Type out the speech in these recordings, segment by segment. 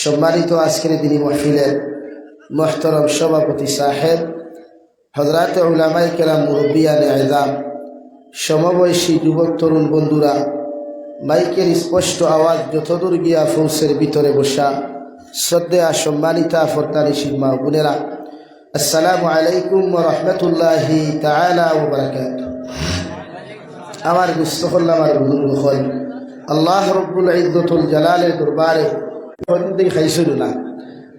সম্মানিত আজকের দিনী মাহফিলের মোহতরম সভাপতি সাহেব, হযরত উলামায়ে কেরাম, মুরব্বিয়ানে আযম, সমবয়সী যুবক তরুণ বন্ধুরা, মাইকের স্পষ্ট আওয়াজ যতদূর গিয়া ফৌসের ভিতরে বসা শ্রদ্ধেয়া সম্মানিতা ফরদানিশী মা বোনেরা, আসসালামু আলাইকুম ওয়া রাহমাতুল্লাহি তাআলা ওয়া বারাকাতুহু। আমার বিশ্বকল্লা আমার বুজুর্গ হল আল্লাহ রব্বুল ইজ্জতুল জালালের দরবারে হদিন খাইছিল না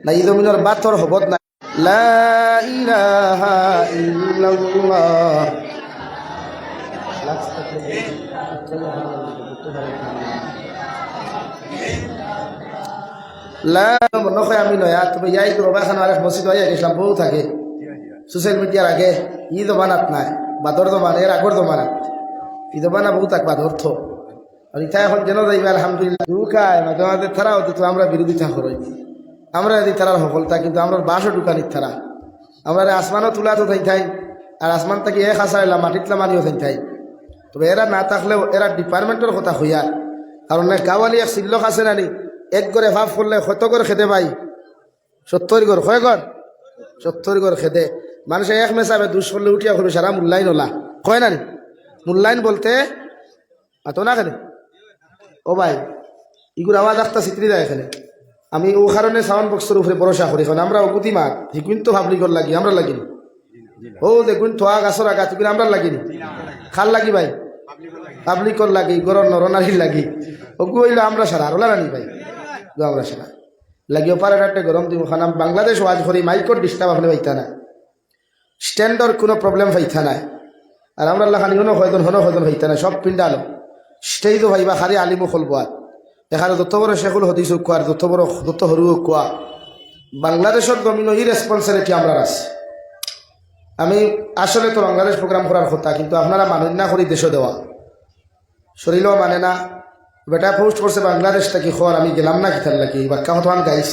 না ঈদমিনের বাতর হবত না। লা ইলাহা ইল্লাল্লাহ নয় আমি নয়া তবে ইয়াই তো বাবাখান আরেক মসজিদ হয়ে গেছিলাম, বউ থাকে সোশ্যাল মিডিয়ার আগে ঈদ বানাত নাই বাদর দমান এর আগর দমানাত ঈদ বানা বউ থাক বাদর থ আর ইটা এখন যেন যাইবে আলহামদুলিল্লাহ ঢুকায় মাঝে মাঝে থারাও দিত আমরা বিরোধিতা করই, আমরা যদি তারার সফলতা কিন্তু আমরা বাসও ঢুকানির থারা আমরা আসমানও তুলা তো থাই আর আসমান থেকে এক আসাইলাম মাটিতলা মারিও থাই। তবে এরা না থাকলেও এরা ডিপার্টমেন্টের কথা হইয়া, কারণ গাওয়ালি এক শিল্লক আছে নানি এক গড়ে ভাব করলে কত করে খেতে পাই 70 গড় কয় গড় 70 গড় খেতে মানুষে এক মেশাবে দুষ করলে উঠিয়া করবে সারা মূল্যায়ন ওলা কয় নানি মূল্যায়ন বলতে আতো না খেলে ও ভাই ইগুর আওয়াজ একটা চিত্রি যায় এখানে। আমি ও কারণে সাউন্ড বক্সের উপরে ভরসা করি, কারণ আমরা অগুতি মাত হিকুইন তো ভাবলি কর লাগি আমরা লাগিনি ও দেখুন থোয়া গাছর আগা তুমি আমরা লাগিনি খাল লাগি ভাই পাবলিকর লাগি গরম নরনারীর লাগি ওগু হইলো আমরা সারা আর ওলা রানি ভাই আমরা সারা লাগিও পারে একটা গরম দিব খানাম বাংলাদেশ ওয়াজ করি মাইকর ডিস্টার্ব আপনি পাইতা না, স্ট্যান্ডর কোনো প্রবলেম পাইতা না, আর আমরা লাখানি হনো হয়তন হইতা না, সব পিন্ডালো স্টেই তো ভাইবা খালি আলিমও খুলবো আর এখানে যত বড় শেখুল হদিস কোয়ার যত হরু কোয়া বাংলাদেশের জমিন এই রেসপন্সিবিলিটি আমরা আছে। আমি আসলে তো বাংলাদেশ প্রোগ্রাম করার কথা, কিন্তু আপনারা মানুষ না করি দেশও দেওয়া শরীরও মানে না। বেটা পোস্ট করছে বাংলাদেশ থেকে খর আমি গেলাম না কিতার লাগি বাক্কা হতান গাইস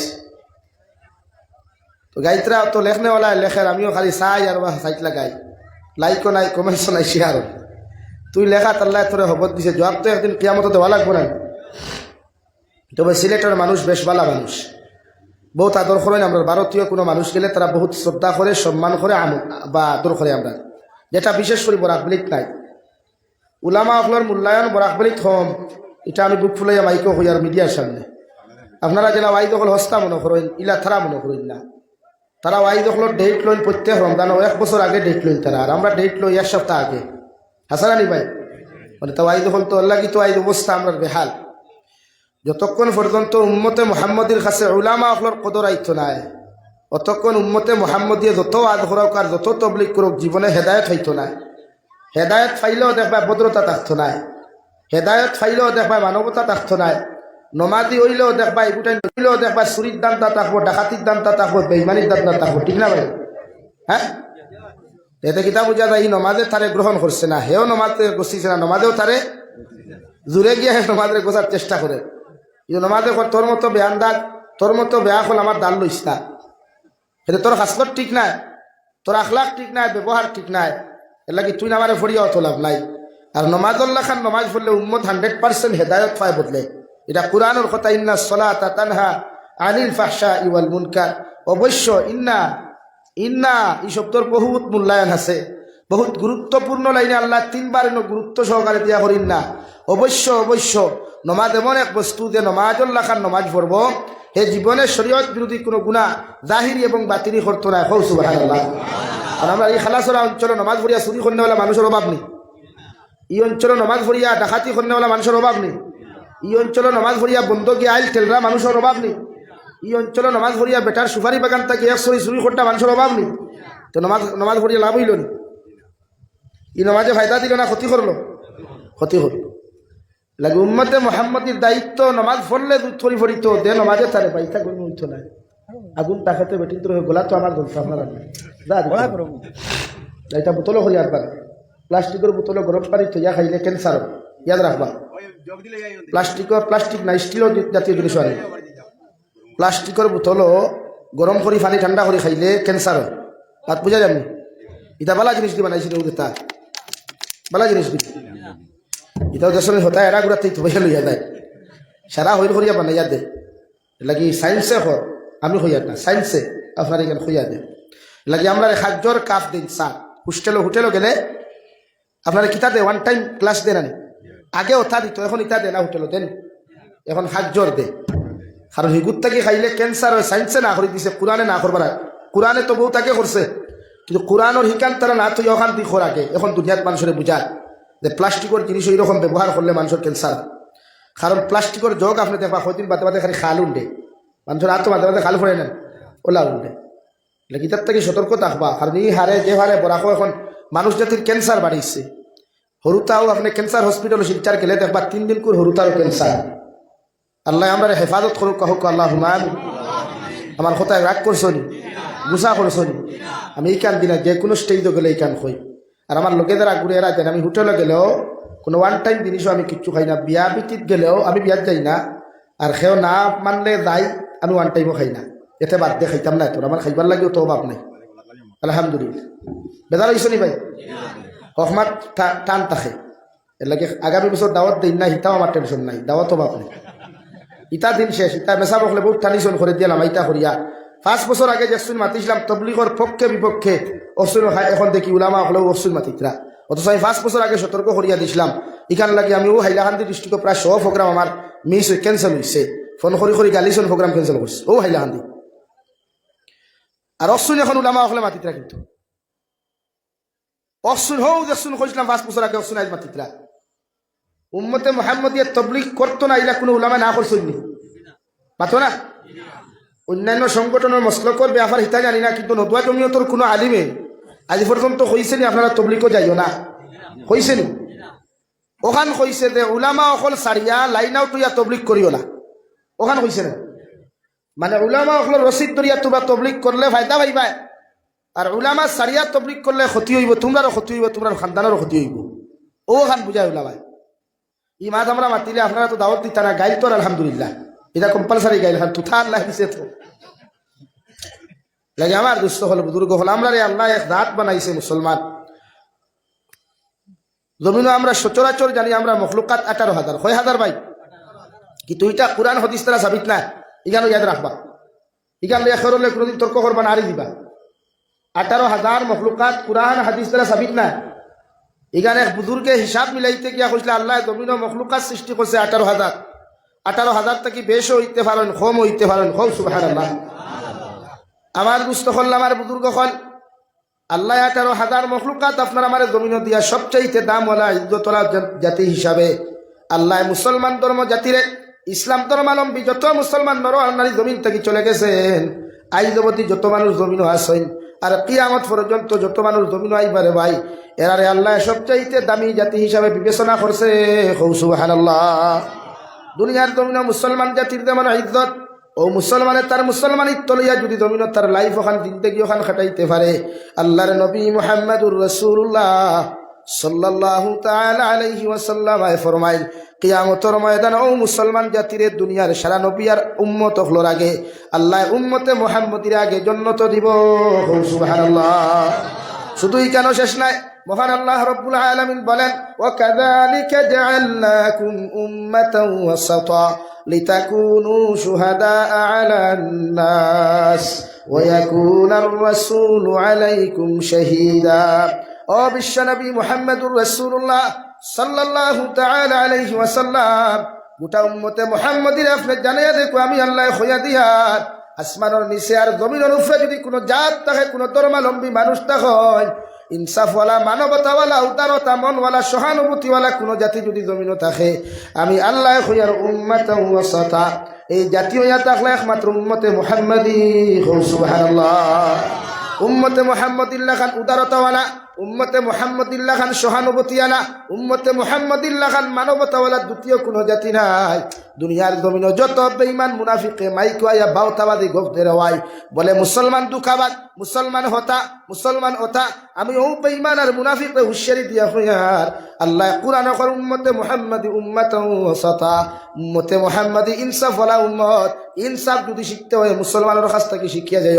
তো গাইতরা তো লেখনেওয়ালা লেখের আমিও খালি চাই আর বা সাইটলা গাই লাইকও নাই কমেন্টসও নাই শেয়ারও তুই লেখা তাল্লাহ তোরে হবত দিছে জবাব তো একদিন কিয়ামত দেওয়া লাগবো না। তবে সিলেটের মানুষ বেশ ভালো মানুষ, বহুত আদর করেন। আমরা ভারতীয় কোনো মানুষ গেলে তারা বহুত শ্রদ্ধা করে সম্মান করে বা আদর করে আমরা, যেটা বিশেষ করে বরাকবলিত নাই। উলামা আপনার মূল্যায়ন বরাকবলিত হম এটা আমি বুক ফুলাইয়া মাইকও হই আর মিডিয়ার সামনে আপনারা যেন ওয়াই দখল হস্তা মনে করেন ইলা থারা মনে করেন না। তারা ওয়াই দখলের ডেট লইন প্রত্যেক রমজান 1 বছর আগে ডেট লইন তারা, আর আমরা ডেট লই 1 সপ্তাহ আগে হাসারানি ভাই মানে তা ওয়াই দখল তো আল্লাহ কি তো ওয়াই অবস্থা আমরা বেহাল। যতক্ষণ পর্যন্ত উম্মতে মুহাম্মদের কাছে উলামা আপনার কদর আইত নাই অতক্ষণ উম্মতে মুহাম্মদিয়ে যত আদ করাক আর যত তবলিগ করুক জীবনে হেদায়ত হইত নাই। হেদায়ত ফাইলেও দেখবা ভদ্রতা থাকতো নাই, হেদায়ত ফাইলেও দেখবা মানবতা থাকতো নাই। নমাজি হইলেও দেখবা এগুটাই হইলেও দেখবা চুরির দান্তা থাকবো, ডাকাতির দান্তা থাকবো, বেইমানির দান্তা থাকবো, ঠিক না ভাই? হ্যাঁ এতে কিতা বুঝা যায় নমাজে তারে গ্রহণ করছে না, হেও নমাজে গছিছে না, নমাজেও তারে জুড়ে গিয়ে নমাজে গোছার চেষ্টা করে। নমাজে তোর মতো বেয়ান্দাজ তোর মতো বেয়া হল আমার দান লইস না, এটা তোর হাসলত ঠিক নাই, তোর আখলাক ঠিক নাই, ব্যবহার ঠিক নাই, এর লাগি তুই নামারে ফরিয়া অত লাভ নাই। আর নমাজুল্লাহ খান নমাজ পড়লে উম্মত 100% হেদায়ত পায় বদলে, এটা কুরআনের কথা ইন্না সলাতা তানহা আনিল ফাহশাই ওয়াল মুনকার। অবশ্য ইন্না এই শব্দের বহুত মূল্যায়ন আছে, বহুত গুরুত্বপূর্ণ লাইনে আল্লাহ 3 বার গুরুত্ব সহকারে দিয়া করিন না। অবশ্য নমাজ এমন এক বস্তু যে নমাজুল্লাহ খান নমাজ পড়ব হে জীবনে শরীয়ত বিরোধী কোনো গুনাহ জাহিরি এবং বাতিনি করতো না। হৌ সুবহানাল্লাহ। আর আমরা এই খালাসরা অঞ্চলে নমাজ পড়িয়া চুরি করনেওয়ালা মানুষের অভাব নেই, এই অঞ্চলে নমাজ পড়িয়া ডাকাতি করনেওয়ালা মানুষের অভাব নেই, এই অঞ্চলে নমাজ পড়িয়া বন্ধকি আইল ঠেলরা মানুষের অভাব নেই, এই অঞ্চলে নমাজ পড়িয়া বেটার সুপারি বাগান থেকে 100 চুরি করটা মানুষের অভাব নেই। তো নমাজ পড়িয়া লাভ হইল নি? এই নমাজে ফায়দা দিল না ক্ষতি করলো? ক্ষতি হল। লাগে উম্মতে মুহাম্মদের দায়িত্ব নমাজ পড়লে দুধ থরি ফরিত দে নমাজে তারে পাইতা কোনো হইতো না। আগুন তাকাতে বেটিন তোর গোলা তো আমার বলতো আপনারা এটা বোতলও হইয়ার পারে, প্লাস্টিকের বোতলে গরম পানি থইয়া খাইলে ক্যান্সার ইয়াদ রাখবা। প্লাস্টিক না স্টিলও জাতীয় জিনিস আনে, প্লাস্টিকের বোতলও গরম করে পানি ঠান্ডা করে খাইলে ক্যান্সার হয়। বাদ বুঝা যাবনি এটা বালা জিনিস দিয়ে বানাইছিল তা বালা জিনিস দি এটাও দেশের হতা এরা গুড়াতেই তো লইয়া যায় সারা হইল করিয়া বানাইয়া দেয়। লাগি সায়েন্সে হর আমি হইয়ার না সায়েন্সে আপনার এখানে হইয়া দেন লাগি আমরা খাদ্যর কাপ দিন স্যার হোটেলও গেলে আপনারা কিতা দে ওয়ান টাইম ক্লাস দেন আনি আগে ওথা দিত এখন ইটা দে না হোটেলও দেন এখন খাদ্যর দে কারণ হিগুত থাকি খাইলে ক্যান্সার হয় সায়েন্সে না করে দিছে কোরআনে না করবার কোরআনে তো বউ তাকে করছে কিন্তু কোরআনের হিকান তারা না তুই ওখান দিয়ে খোরাকে এখন দুনিয়ার মানুষের বুঝায় যে প্লাস্টিকের জিনিস এইরকম ব্যবহার করলে মানুষের ক্যান্সার কারণ প্লাস্টিকের জগ আপনি দেখবা কদিন বাদে বাদে খালি খাল উঠে মানুষের আর তো বাদে বাদে খাল ফোড়ে নেন ওলা উঠে গীতার থেকে সতর্ক থাকবা কারণ এই হারে যে হারে বরাকো এখন মানুষ জাতির ক্যান্সার বাড়িয়েছে হরুতাও আপনি ক্যান্সার হসপিটাল শিলচার গেলে দেখবা 3 দিন করে হরুতারও ক্যান্সার আল্লাহ আমরা হেফাজত করুক কাহুক আল্লাহ হুমান আমার কোথায় রাগ করছো নি গুসা করছো নি আমি এই কান দিনা যে কোনো স্টেজে গেলে এই কান হই আর আমার লোকেদের ঘুরে এরা দেন আমি হোটেলে গেলেও কোনো ওয়ান টাইম জিনিসও আমি কিচ্ছু খাই না বিয়া বিটিত গেলেও আমি বিয়াত যাই না আর সেও না মানলে যাই আমি ওয়ান টাইমও খাই না এতে বাদ দিয়ে খাইতাম না তোর আমার খাইবার লাগেও তো অভাব নাই আলহামদুলিল্লাহ বেদার হইছ নি ভাই হকমাত টান থাকে এর লাগে আগামী বছর দাওয়াত দিন না হিতাও আমার টেনশন নাই দাওয়াত অভাব নেই ইটা দিন শেষ ইটা মেসা বকলে বহুত টানিশন করে দিলাম ইটা করিয়া 5 বছর আগে যেসুন মাতিছিলাম তবলিগর পক্ষে বিপক্ষে অসুন এখন দেখি উলামা হলেও অসুন মাতিতরা অথচ আমি 5 বছর আগে সতর্ক করিয়া দিছিলাম ইখান লাগে আমি হাইলাকান্দি ডিস্ট্রিক্টে প্রায় 100 প্রোগ্রাম আমার মিস ক্যান্সেল হয়েছে ফোন করি গালিছন প্রোগ্রাম ক্যান্সেল করছে হাইলাকান্দি আর অসুন এখন উলামা হলে মাতিতরা কিন্তু অসুন যেসুন কইছিলাম 5 বছর আগে অসুন আজ মাতিতরা উম্মতে মুহাম্মদিয়া তবলিগ করতো না ইলা কোনো উলামা না করছেন মাতো না অন্যান্য সংগঠনের মসলকর ব্যাপার হিতা জানি না কিন্তু নদুয়া জমিয়তর কোনো আলিমে আজ পর্যন্ত হইছেনি আপনারা তবলিগও যাইও না হইছেনি ওখান কইছে যে উলামা অকল সারিয়া লাইনাও তুইয়া তবলিগ করিও না ওখান কইছে না মানে উলামা অকল রসিদ দরিয়া তোমরা তবলিগ করলে ফায়দা পাইবা আর উলামা সারিয়া তবলিগ করলে ক্ষতি হইব তোমরারও ক্ষতি হইব তোমরা খানদানেরও ক্ষতি হইব ওখান বুঝায় উলামায় ই মাছ আমরা মাতিলে আপনারা তো দাওয়াত দিতা না গাইল তো আলহামদুলিল্লাহ এটা কম্পালসারি গাইল হ্যাঁ তুথা আল্লাহ দিছে তো লাগে আমার দুস্থ হল বুজুর্গ হল আমরা রে আল্লাহ এক রাত বানাইছে মুসলমান জমিন আমরা সচরাচর জানি আমরা মখলুকাত 18,000 6,000 ভাই কিন্তু এটা কোরআন হাদিস তারা সাবিত না ইগানো ইয়াদ রাখবা ইগান লিয়া খরলে কোনদিন তর্ক করবা না আরি দিবা 18,000 মখলুকাত কোরআন হাদিস তারা সাবিত না এখানে এক বুজুর্গে হিসাব মিলাইতে গিয়া কইছিল আল্লাহ জমিন মখলুকাত সৃষ্টি করছে 18,000 থেকে বেশও হইতে পারেন কম হইতে পারেন খুব সুবহানাল্লাহ আমার দুস্থ হল আমার বুজুর্গ হল আল্লাহ 18,000 মখলুকাত আপনার আমার জমিন দিয়া সবচাইতে দামওয়ালা ইজ্জতওয়ালা জাতি হিসাবে আল্লাহ মুসলমান ধর্ম জাতিরে ইসলাম ধর্মাবলম্বী যত মুসলমান নর নারী জমিন থেকে চলে গেছেন আইজ অবধি যত মানুষ জমিন আসেন আর কিয়ামত পর্যন্ত যত মানুষ জমিন আইবারে ভাই এরারে আল্লাহ সবচাইতে দামি জাতি হিসাবে বিবেচনা করছে সুবহানাল্লাহ দুনিয়ার জমিন মুসলমান জাতির যেমন ইজ্জত ও মুসলমানের তার মুসলমানিত্ব লইয়া যদি জমিন তার লাইফ ওখান জিন্দেগি ওখান খাটাইতে পারে আল্লাহর নবী মুহাম্মদুর রাসূলুল্লাহ সাল্লাল্লাহু তাআলা আলাইহি ওয়াসাল্লাম ফরমাইল কিয়ামতের ময়দানে ও মুসলমান জাতিরে দুনিয়ার সারা নবী আর উম্মত হলোর আগে আল্লাহ উম্মতে মুহাম্মদির আগে জান্নাত দিব সুবহানাল্লাহ শুধুই কেন শেষ নাই মহান আল্লাহ রাব্বুল আলামিন বলেন ওয়া কাযালিকা জাআলনাকুম উম্মাতান ওয়াসাতা লিতাকুনু শুহাদাআ আলান নাস ওয়া ইয়াকুনার রাসূলু আলাইকুম শাহীদা ও বিশ্বনবী মুহাম্মদুর রাসূলুল্লাহ সাল্লাল্লাহু তাআলা আলাইহি ওয়াসাল্লাম গোটা উম্মতে মুহাম্মদির আপনি জানিয়ে দেখো আমি আল্লাহ খোয়া দিয়ার আসমানের নিচে আর জমিনের উপরে যদি কোনো জাত থাকে কোনো ধর্মাবলম্বী মানুষ থাকে ইনসাফওয়ালা মানবতাওয়ালা উদারতা মনওয়ালা সহানুভূতিওয়ালা কোনো জাতি যদি জমিনও থাকে আমি আল্লাহ খোয়ার উম্মাতান ওয়াসাতা এই জাতীয় ইয়া থাকলে একমাত্র উম্মতে মুহাম্মদি সুবহানাল্লাহ উম্মতে মুহাম্মদিল্লাহ খান উদারতাওয়ালা উম্মতে মুহাম্মদিল্লাহ খান সহানুভূতিওয়ালা উম্মতে মুহাম্মদিল্লাহ খান মানবতাওয়ালা দ্বিতীয় কোনো জাতি নাই দুনিয়ার জমিন যত বেঈমান মুনাফিকে মাইক আয়া বাউতাবাদী গফদের হয় বলে মুসলমান দুখাবাদ মুসলমান হতা আমি ও বেঈমান আর মুনাফিকে হুঁশিয়ারি দিয়া হইয়ার আল্লাহ কুরআন কর উম্মতে মুহাম্মদি উম্মাতান ওয়াসাতা উম্মতে মুহাম্মদি ইনসাফওয়ালা উম্মত ইনসাফ যদি শিখতে হয় মুসলমানের কাছ থেকে শিখিয়া যাই,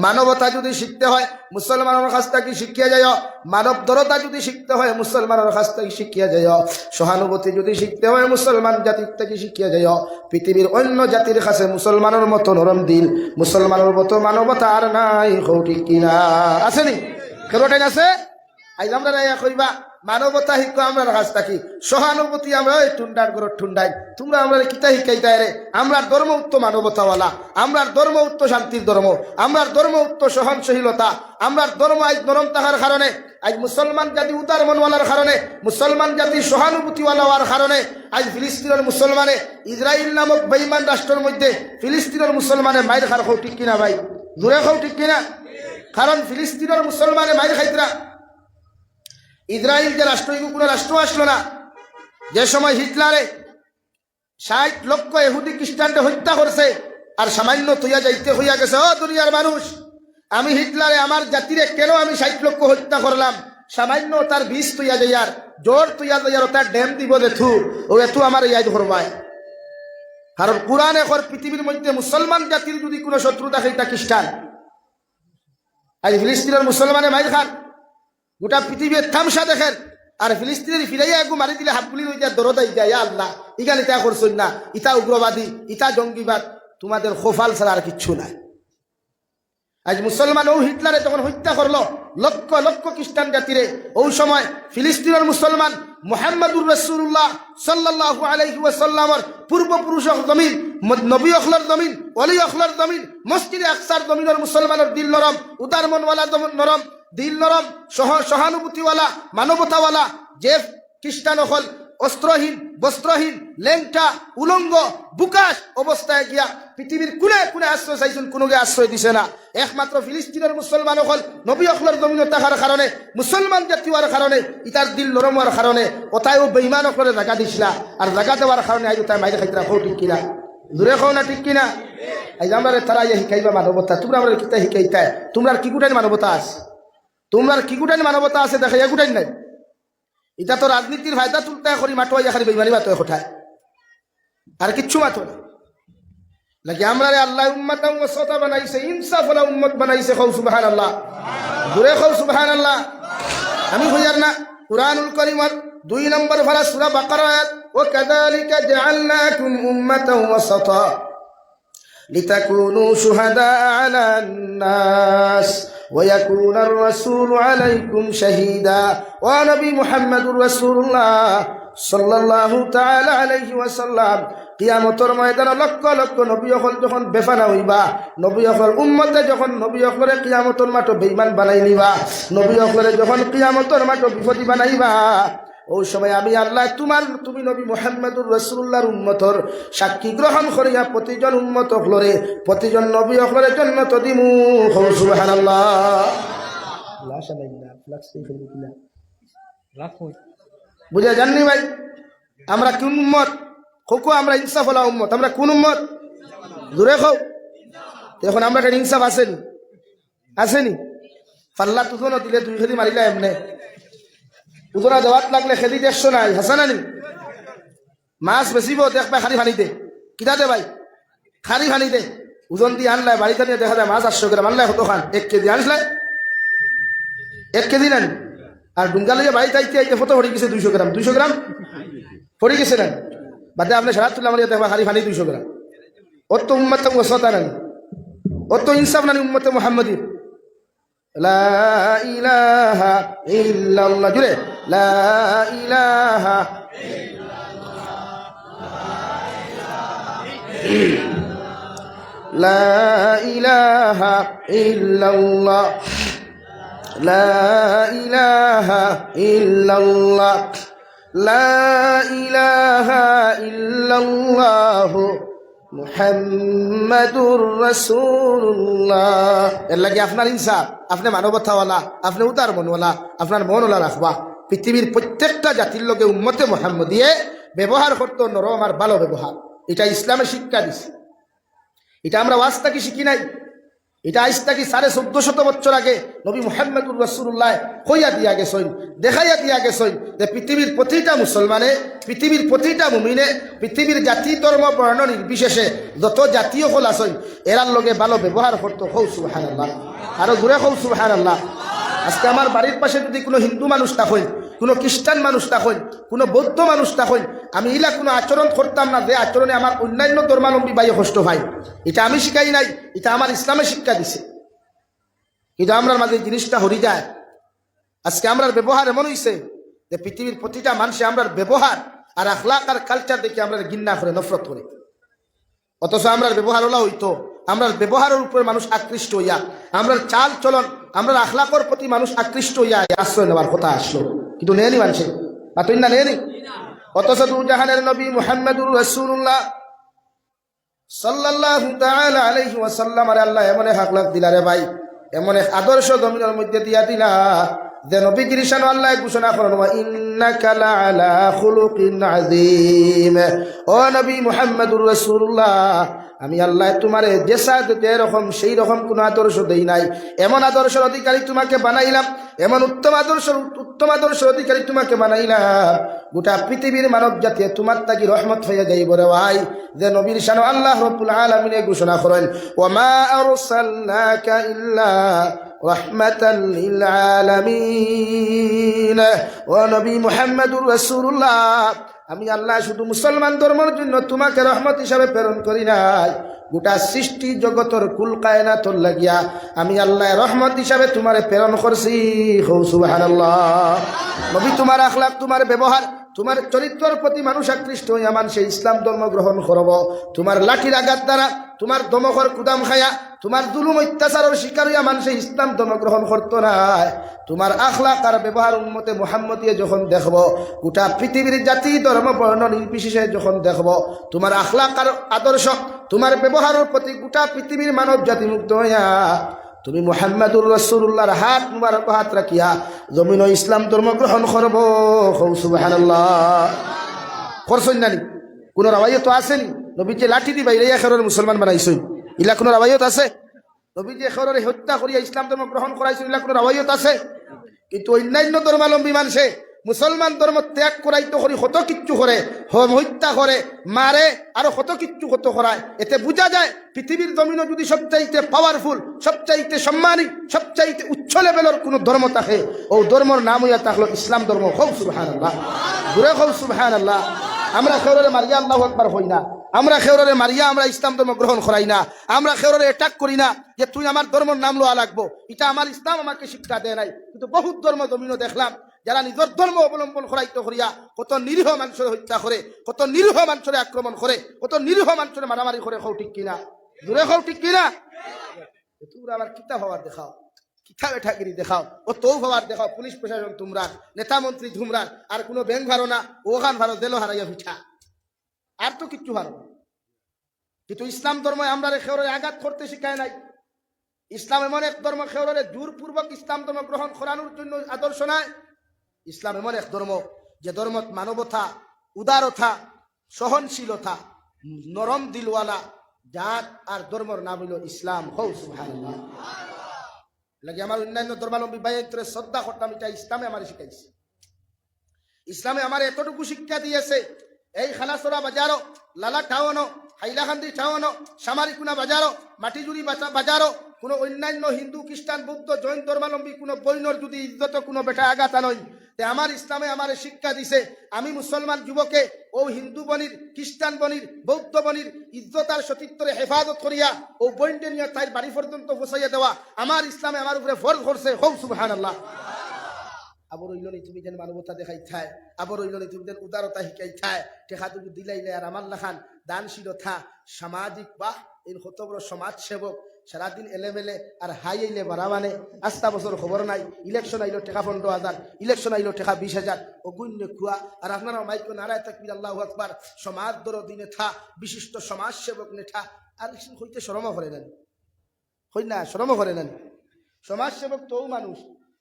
মানবতা যদি শিখতে হয় মুসলমানের কাছ থেকে শিখিয়া যাই, মানবদরতা যদি শিখতে হয় মুসলমানের কাছ থেকে শিখিয়া যাই, সহানুভূতি যদি শিখতে হয় মুসলমান জাতির থেকে শিখিয়া যাই। পৃথিবীর অন্য জাতির কাছে মুসলমানের মতো নরম দিল, মুসলমানের মতো মানবতা আর নাই। ঠিক কিনা? আসেনি? কেরোটাই আছে। আজ আমরা কইবা মানবতা শিখো আমরা কাছ থাকি, সহানুভূতি আমরা ওই টুন্ডার ঘর ঠুন্ডাই। তোমরা আমরা কিতা শিখাইতাই রে? আমরা ধর্ম উত্তর মানবতাওয়ালা, আমরা ধর্ম উত্তর শান্তির ধর্ম, আমরা ধর্ম উত্তর সহনশীলতা, আমরা ধর্ম আজ নরম থাকার কারণে, আজ মুসলমান জাতি উদার মনওয়ালার কারণে, মুসলমান জাতি সহানুভূতিওয়ালা হওয়ার কারণে আজ ফিলিস্তিনের মুসলমানে ইসরায়েল নামক বেঈমান রাষ্ট্রের মধ্যে ফিলিস্তিনের মুসলমানে মাইর খার খাও। ঠিক কিনা ভাই? দূরে খাও। ঠিক কিনা? কারণ ফিলিস্তিনের মুসলমানে মাইর খাইতরা। ইসরায়েল যে রাষ্ট্র, কোনো রাষ্ট্র আসলো না। যে সময় হিটলারে 60 লক্ষ ইহুদি খ্রিস্টানকে হত্যা করছে, আর সামান্য তুইয়া যাইতে হইয়া গেছে, ও দুনিয়ার মানুষ, আমি হিটলারে আমার জাতিরে কেন আমি 60 লক্ষ হত্যা করলাম? সামান্য তার বিষ তুইয়া যাইয়ার, জোর তুইয়া যাইয়ার, তার ড্যাম দিব দেখু ও এতু আমার ইয়াদ করবায়। কারণ কোরআন এখন পৃথিবীর মধ্যে মুসলমান জাতির যদি কোনো শত্রু থাকে তা খ্রিস্টান। আজ ফিলিস্তিনের মুসলমানে মাইর খান, গোটা পৃথিবীর তামসা দেখেন। আর ফিলিস্তিনের ফিরাইয়া একটু মারি দিলে হাতগুলি হয়ে যায়, দরদাই যায়, আল্লাহ ইগান ইটা করছেন না, ইটা উগ্রবাদী, ইটা জঙ্গিবাদ। তোমাদের খোফাল ছাড়া আর কিচ্ছু নাই। আজ মুসলমান ও হিটলারে তখন হত্যা করলো লক্ষ লক্ষ খ্রিস্টান জাতিরে, ওই সময় ফিলিস্তিনের মুসলমান মুহাম্মদুর রাসূলুল্লাহ সাল্লাল্লাহু আলাইহি ওয়াসাল্লামের পূর্বপুরুষের জমিন, নবী অখলার জমিন, ওলি অখলার জমিন, মসজিদে আকসার জমিনের মুসলমানের দিল নরম, উদার মনওয়ালা নরম, দিল নরম, সহানুভূতিওয়ালা, মানবতাওয়ালা। যে খ্রিস্টান হল অস্ত্রহীন, বস্ত্রহীন, লেংটা, উলঙ্গ, বুকাশ অবস্থায় গিয়া পৃথিবীর কোনে কোনে আশ্রয় চাইছেন, কোনোকে আশ্রয় দিছে না। একমাত্র ফিলিস্তিনের মুসলমান হল নবী অখলার জমিন থাকার কারণে, মুসলমান জাতি হওয়ার কারণে, ইতার দিল নরম হওয়ার কারণে ওটাইও বেঈমান অখলারে জায়গা দিছিলা, আর জায়গা দেওয়ার কারণে আজ তাই মাইরে খাইতে রাখো। ঠিক কিনা? দূরে খাও না? ঠিক কিনা? আজ আমরা তারা শিখাইবা মানবতা, তোমরা আমরা কিতা শিখাইতাই? তোমরা কি গুটাই মানবতা আছে? তোমরা কি গুটাই মানবতা আছে? দেখা এগুটাই নাই। এটা তো রাজনীতির ফায়দা তুলতে করি মাঠোয়া খালি বেইমানি মাতো কোথায়, আর কিচ্ছু মাতো না। নাকি আমরা আল্লাহ উম্মাতাম ওয়াসাতা বানাইছে, ইনসাফ ওয়ালা উম্মত বানাইছে। খাও সুবহানাল্লাহ, দূরে খাও সুবহানাল্লাহ। আমি হইয়ার না কুরআনুল কারীমের 2 নম্বর পারা সূরা বাকারা আয়াত, ওয়া কাযালিকা জাআলনাকুম উম্মাতান ওয়াসাতা লিতাকুনু শুহাদা আলান নাস ويكون الرسول عليكم شهيدا। ونبي محمد رسول الله صلى الله تعالى عليه وسلم কিয়ামতের ময়দানে লক্ষ লক্ষ নবী হল যখন বেফানা হইবা, নবী হল উম্মতে যখন নবী হলরে কিয়ামতের মাঠে বেঈমান বানাই নিবা, নবী হলরে যখন কিয়ামতের মাঠে বিপদী বানাইবা, ওই সময় আমি আল্লাহ তুমি নবী মুহাম্মদুর রাসূলুল্লাহর উম্মতর সাক্ষী গ্রহণ করিয়া প্রতিজন উম্মত হলরে, প্রতিজন নবী হলরে জান্নাত দিমু। সুবহানাল্লাহ। বুঝা জাননি ভাই? আমরা কোন উম্মত? খোকো আমরা ইনসাফ ওয়ালা উম্মত। আমরা কোন উম্মত? দূরে খাও। এখন আমরা একটা ইনসাফ আসেনি, আসেনি? পাল্লা তুজনো দিলে 2 খেলি মারিলা এমনে, উদরা দেওয়াত লাগলে খেলি 150 নাই, হাসানানি মাছ বেশিব দেখবা খারি ফানিতে, কিতা দে ভাই? খারি ফানিতে ওজন দিয়ে আনলাই, বাড়িতে নিয়ে দেখা যায় মাছ 800 গ্রাম আনলাই, কত খান? 1 কেজি আনলাই, 1 কেজি নেন। আর ডুঙ্গা লইয়া বাড়িতে আইতে আইতে কত পড়ে গেছে? 200 গ্রাম, 200 গ্রাম পড়ে গেছে না? বাদে আপনি সারা তুললাম দেখবা খারি ফানি 200 গ্রাম। অত উম্মত ওয়াসাতা নানি, অত ইনসাফ নানি উম্মতে মুহাম্মাদি। লা ইলাহা ইল্লাল্লাহ, জুড়ে লা ইলাহা লা ইলাহা ইল্লাল্লাহ, লা ইলাহা ইল্লাল্লাহ, লা ইলাহা ইল্লাল্লাহ মুহাম্মাদুর রাসূলুল্লাহ। এর লাগে আপনার ইনসাফ, আপনি মানবতাওয়ালা, আপনি উদার মনওয়ালা, আপনার মনওয়ালা রাখবা। পৃথিবীর প্রত্যেকটা জাতির লোকে উম্মতে মুহাম্মদিয়ে ব্যবহার করতো নরম আর ভালো ব্যবহার। এটা ইসলামের শিক্ষা দিছে, এটা আমরা ওয়াজ থেকে শিখি নাই। এটা আজ থেকে 1450 বছর আগে নবী মুহাম্মদুর রাসূলুল্লাহ কইয়া দিয়া গেছেন, দেখাইয়া দিয়া গেছেন যে পৃথিবীর প্রতিটা মুসলমানে, পৃথিবীর প্রতিটা মুমিনে, পৃথিবীর জাতি ধর্ম বর্ণ নির্বিশেষে যত জাতীয় হল আছেন এরার লগে ভালো ব্যবহার করতো। হৌ সুবহানাল্লাহ, আরো ঘুরে হৌ সুবহানাল্লাহ। আজকে আমার বাড়ির পাশে যদি কোনো হিন্দু মানুষ থাকেন, কোনো খ্রিস্টান মানুষ থাকেন, কোনো বৌদ্ধ মানুষ থাকেন, আমি ইলা কোনো আচরণ করতাম না যে আচরণে আমার অন্যান্য ধর্মাবলম্বী ভাই কষ্ট হয়। এটা আমি শিখাই নাই, এটা আমার ইসলামে শিক্ষা দিছে। কিন্তু আমরার মাঝে জিনিসটা হরি যায়। আজকে আমরার ব্যবহার এমন হইছে যে পৃথিবীর প্রতিটা মানুষে আমরার ব্যবহার আর আখলাক আর কালচার দেখে আমরা ঘৃণা করে, নফরত করে। অথচ আমরার ব্যবহার ওলা হইতো, আমরার ব্যবহারের উপরে মানুষ আকৃষ্ট হইয়া, আমরার চাল চলন, আমরার আখলাকর প্রতি মানুষ আকৃষ্ট হইয়া আশ্রয় নেওয়ার কথা আসলো, কিন্তু নেয়নি মানুষে, পাতই না নেয়নি। অথচ দুজাহানের নবী মুহাম্মদুর রাসূলুল্লাহ সাল্লাল্লাহু তাআলা আলাইহি ওয়াসাল্লাম আরে আল্লাহ এমন এক আখলাক দিলা রে ভাই, এমন এক আদর্শ জমিনের মধ্যে দিয়া দিলা যে নবী গিরিশান আল্লাহ ঘোষণা করেন ওয়া ইন্নাকা লাআলা খুলুকিন আযীম। ও নবী মুহাম্মদুর রাসূলুল্লাহ, আমি আল্লাহ তোমারে যেসা দিতে এরকম সেই রকম কোন আদর্শ দেই নাই। এমন আদর্শের অধিকারী তোমাকে বানাইলাম, এমন উত্তম আদর্শের অধিকারী তোমাকে বানাইলাম, গোটা পৃথিবীর মানব জাতি তোমার তাকি রহমত হয়ে যাইব রে ভাই। যে নবীর শান আল্লাহ রাব্বুল আলামিন ঘোষণা করেন ওয়া মা আরসালনাকা ইল্লা রাহমাতাল লিল আলামিন। ও নবী মুহাম্মদুর রাসূলুল্লাহ, আমি আল্লাহ শুধু মুসলমান ধর্মের জন্য তোমাকে রহমত হিসাবে প্রেরণ করি নাই, গোটা সৃষ্টি জগতের কুল কায়নাতর লাগিয়া আমি আল্লাহ রহমত হিসাবে তোমারে প্রেরণ করছি। সুবহানাল্লাহ। নবী তোমার আখলাক, তোমার ব্যবহার, তোমার চরিত্রের প্রতি মানুষ আকৃষ্ট হইয়া মানুষে ইসলাম ধর্ম গ্রহণ করব। তোমার লাঠির আঘাত দ্বারা, তোমার দমকর কুদাম খায়া, তোমার জুলুম অত্যাচারের শিকার হইয়া মানুষে ইসলাম ধর্ম গ্রহণ করতো না। তোমার আখলাক আর ব্যবহার উম্মতে মুহাম্মদিয়ে যখন দেখব, গোটা পৃথিবীর জাতি ধর্ম বর্ণ নির্বিশেষে যখন দেখব, তোমার আখলাক আর আদর্শ, তোমার ব্যবহারের প্রতি গোটা পৃথিবীর মানব জাতি মুগ্ধ হইয়া তুমি মুহাম্মদুর রাসূলুল্লাহর হাত মুবারক হাত রাখিয়া জমিন ও ইসলাম ধর্ম গ্রহণ করব। সুবহানাল্লাহ। করছেন নানি? কোন রাওয়ায়ত আসেনি নবী যে লাঠি দিবা ইয়া খেরর মুসলমান বানাইছেন, ইলা কোন রাওয়ায়ত আছে? নবী যে খেররে হত্যা করিয়া ইসলাম ধর্ম গ্রহণ করাইছেন, ইলা কোন রাওয়ায়ত আছে? কিন্তু অন্যান্য ধর্মাবলম্বী মানুষে মুসলমান ধর্ম ত্যাগ করাইতে করি কত কিচ্ছু করে, হত্যা করে, মারে, আরো কত কিচ্ছু কত করায়। এতে বোঝা যায় পৃথিবীর জমিনে যদি সবচাইতে পাওয়ারফুল, সবচাইতে সম্মানী, সবচাইতে উচ্চ লেভেলের কোন ধর্ম থাকে, ও ধর্মর নাম হইয়া থাকলো ইসলাম ধর্ম। হৌ সুবহানাল্লাহ, ঘুরে হৌ সুবহানাল্লাহ। আমরা খেউরে মারিয়া আল্লাহু আকবার হই না, আমরা খেউরে মারিয়া আমরা ইসলাম ধর্ম গ্রহণ করাই না, আমরা খেউরে অ্যাটাক করি না যে তুই আমার ধর্মের নাম লওয়া লাগবো, এটা আমার ইসলাম আমাকে শিক্ষা দেয় নাই। কিন্তু বহুত ধর্ম জমিনও দেখলাম যারা নিজের ধর্ম অবলম্বন করাইতে করিয়া কত নিরীহ মানুষের হত্যা করে, কত নিরীহ মানুষের আক্রমণ করে, কত নিরীহ মানুষের মারামারি করে। হও ঠিক কিনা? দূরে হও ঠিক কিনা? তোমরা আবার কিতাব হওয়ার দেখাও, কিতাব এঠাগিরি দেখাও, ও তৌ হওয়ার দেখাও। পুলিশ প্রশাসন তোমরা, নেতা মন্ত্রী তোমরা, আর কোনো ব্যাংক ভারো না, ওখান ভারো দেলো হারাইয়া পিঠা, আর তো কিচ্ছু ভালো। কিন্তু ইসলাম ধর্ম আমরা খেউরে আঘাত করতে শিখায় নাই। ইসলাম এমন এক ধর্ম খেউরে জোরপূর্বক ইসলাম ধর্ম গ্রহণ করানোর জন্য আদর্শ নাই। ইসলাম এমন এক ধর্ম যে ধর্মত মানবতা, উদারতা, সহনশীলতা, নরম দিলওয়ালা জাত আর ধর্মর নাম হইল ইসলাম। হৌ সুবহানাল্লাহ। লাগে আমার অন্যান্য ধর্মাবলম্বী ভাইয়ের শ্রদ্ধা করতাম, এটা ইসলামে আমার শিখাইছে। ইসলামে আমার এতটুকু শিক্ষা দিয়েছে, এই খানাসরা বাজারো, লালা টাউনো, হাইলাকান্দি টাউনো, সামারিকুনা বাজারো, মাটিজুরি বাজারো, কোনো অন্যান্য হিন্দু, খ্রিস্টান, বৌদ্ধ, জৈন ধর্মাবলম্বী কোনো বৈনর যদি ইজ্জত কোনো বেটা আঘাত আনয়, তে আমার ইসলামে আমার শিক্ষা দিছে আমি মুসলমান যুবকে ও হিন্দু বনির, খ্রিস্টান বনির, বৌদ্ধ বনির ইজ্জত আর সতীত্বরে হেফাজত করিয়া ও বইনটে নিয়ে তাই বাড়ি পর্যন্ত পৌঁছাইয়া দেওয়া আমার ইসলামে আমার উপরে ফরজ করছে। হৌ সুবহানাল্লাহ। আবার ওইলনি তুমি যেন মানবতা দেখাই থায়, আবার ওইলনি তুমি যেন উদারতা শিখাই থায়, টেকাটুকু দিলাইলে আর আমার লাখান দানশীলতা, সামাজিক বা এই কত বড় সমাজ সেবক সারাদিন এলেমেলে আর হাই আইলে বাড়া মানে আস্তা বছর খবর নাই, ইলেকশন আইলো টাকা 15,000, ইলেকশন আইলো টাকা 20,000, অগুণ্য খুয়া। আর আপনারা মাইক নারায় তাকবীর আল্লাহু আকবার, সমাজ দরদি নেতা, বিশিষ্ট সমাজ সেবক নেতা, আর হইতে শরমও করে নেন, হই না শরমও করে নেন। সমাজ সেবক তো মানুষ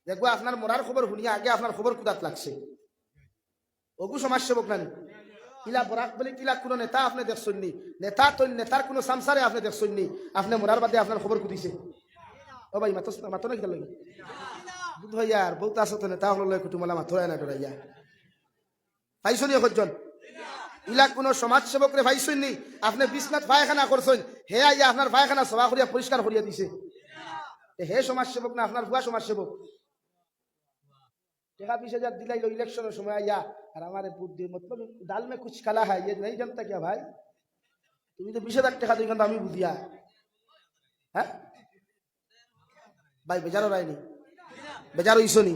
দেখবো আপনার মরার খবর শুনিয়া আগে আপনার খবর কুদাত লাগছে, ওগু সমাজ সেবক নানি। ইলা বরাক বলে ইলা কোনো নেতা আপনি দেখছেন নি, নেতা তো নেতার কোনো সামসারে আপনি দেখছেন নি, আপনি মরার বাদে আপনার খবর কুদিছে। ও ভাই মাতো না কি লাগে বুধ ভাইয়া আর বউতা আসো তো না তাহলে লয় কুটুমলা মাথোরায় না ডরাইয়া পাইছো নি একজন ইলা কোনো সমাজসেবক রে পাইছেন নি আপনি বিছনাথ পায়খানা করছেন হে আইয়া আপনার পায়খানা সভা করিয়া পরিষ্কার করিয়া দিছে হে সমাজসেবক না আপনার ভুয়া সমাজসেবক টাকা 20,000 দিলাইলো ইলেকশনের সময় আইয়া আর আমার বুদ্ধি মতলব ডাল মে কুছ কালা হয় ये नहीं जानता क्या भाई তুমি তো 20,000 টাকা দিই কিন্তু আমি বুঝিয়া হ্যাঁ ভাই বেজারো রাইনি বেজারো ইসনি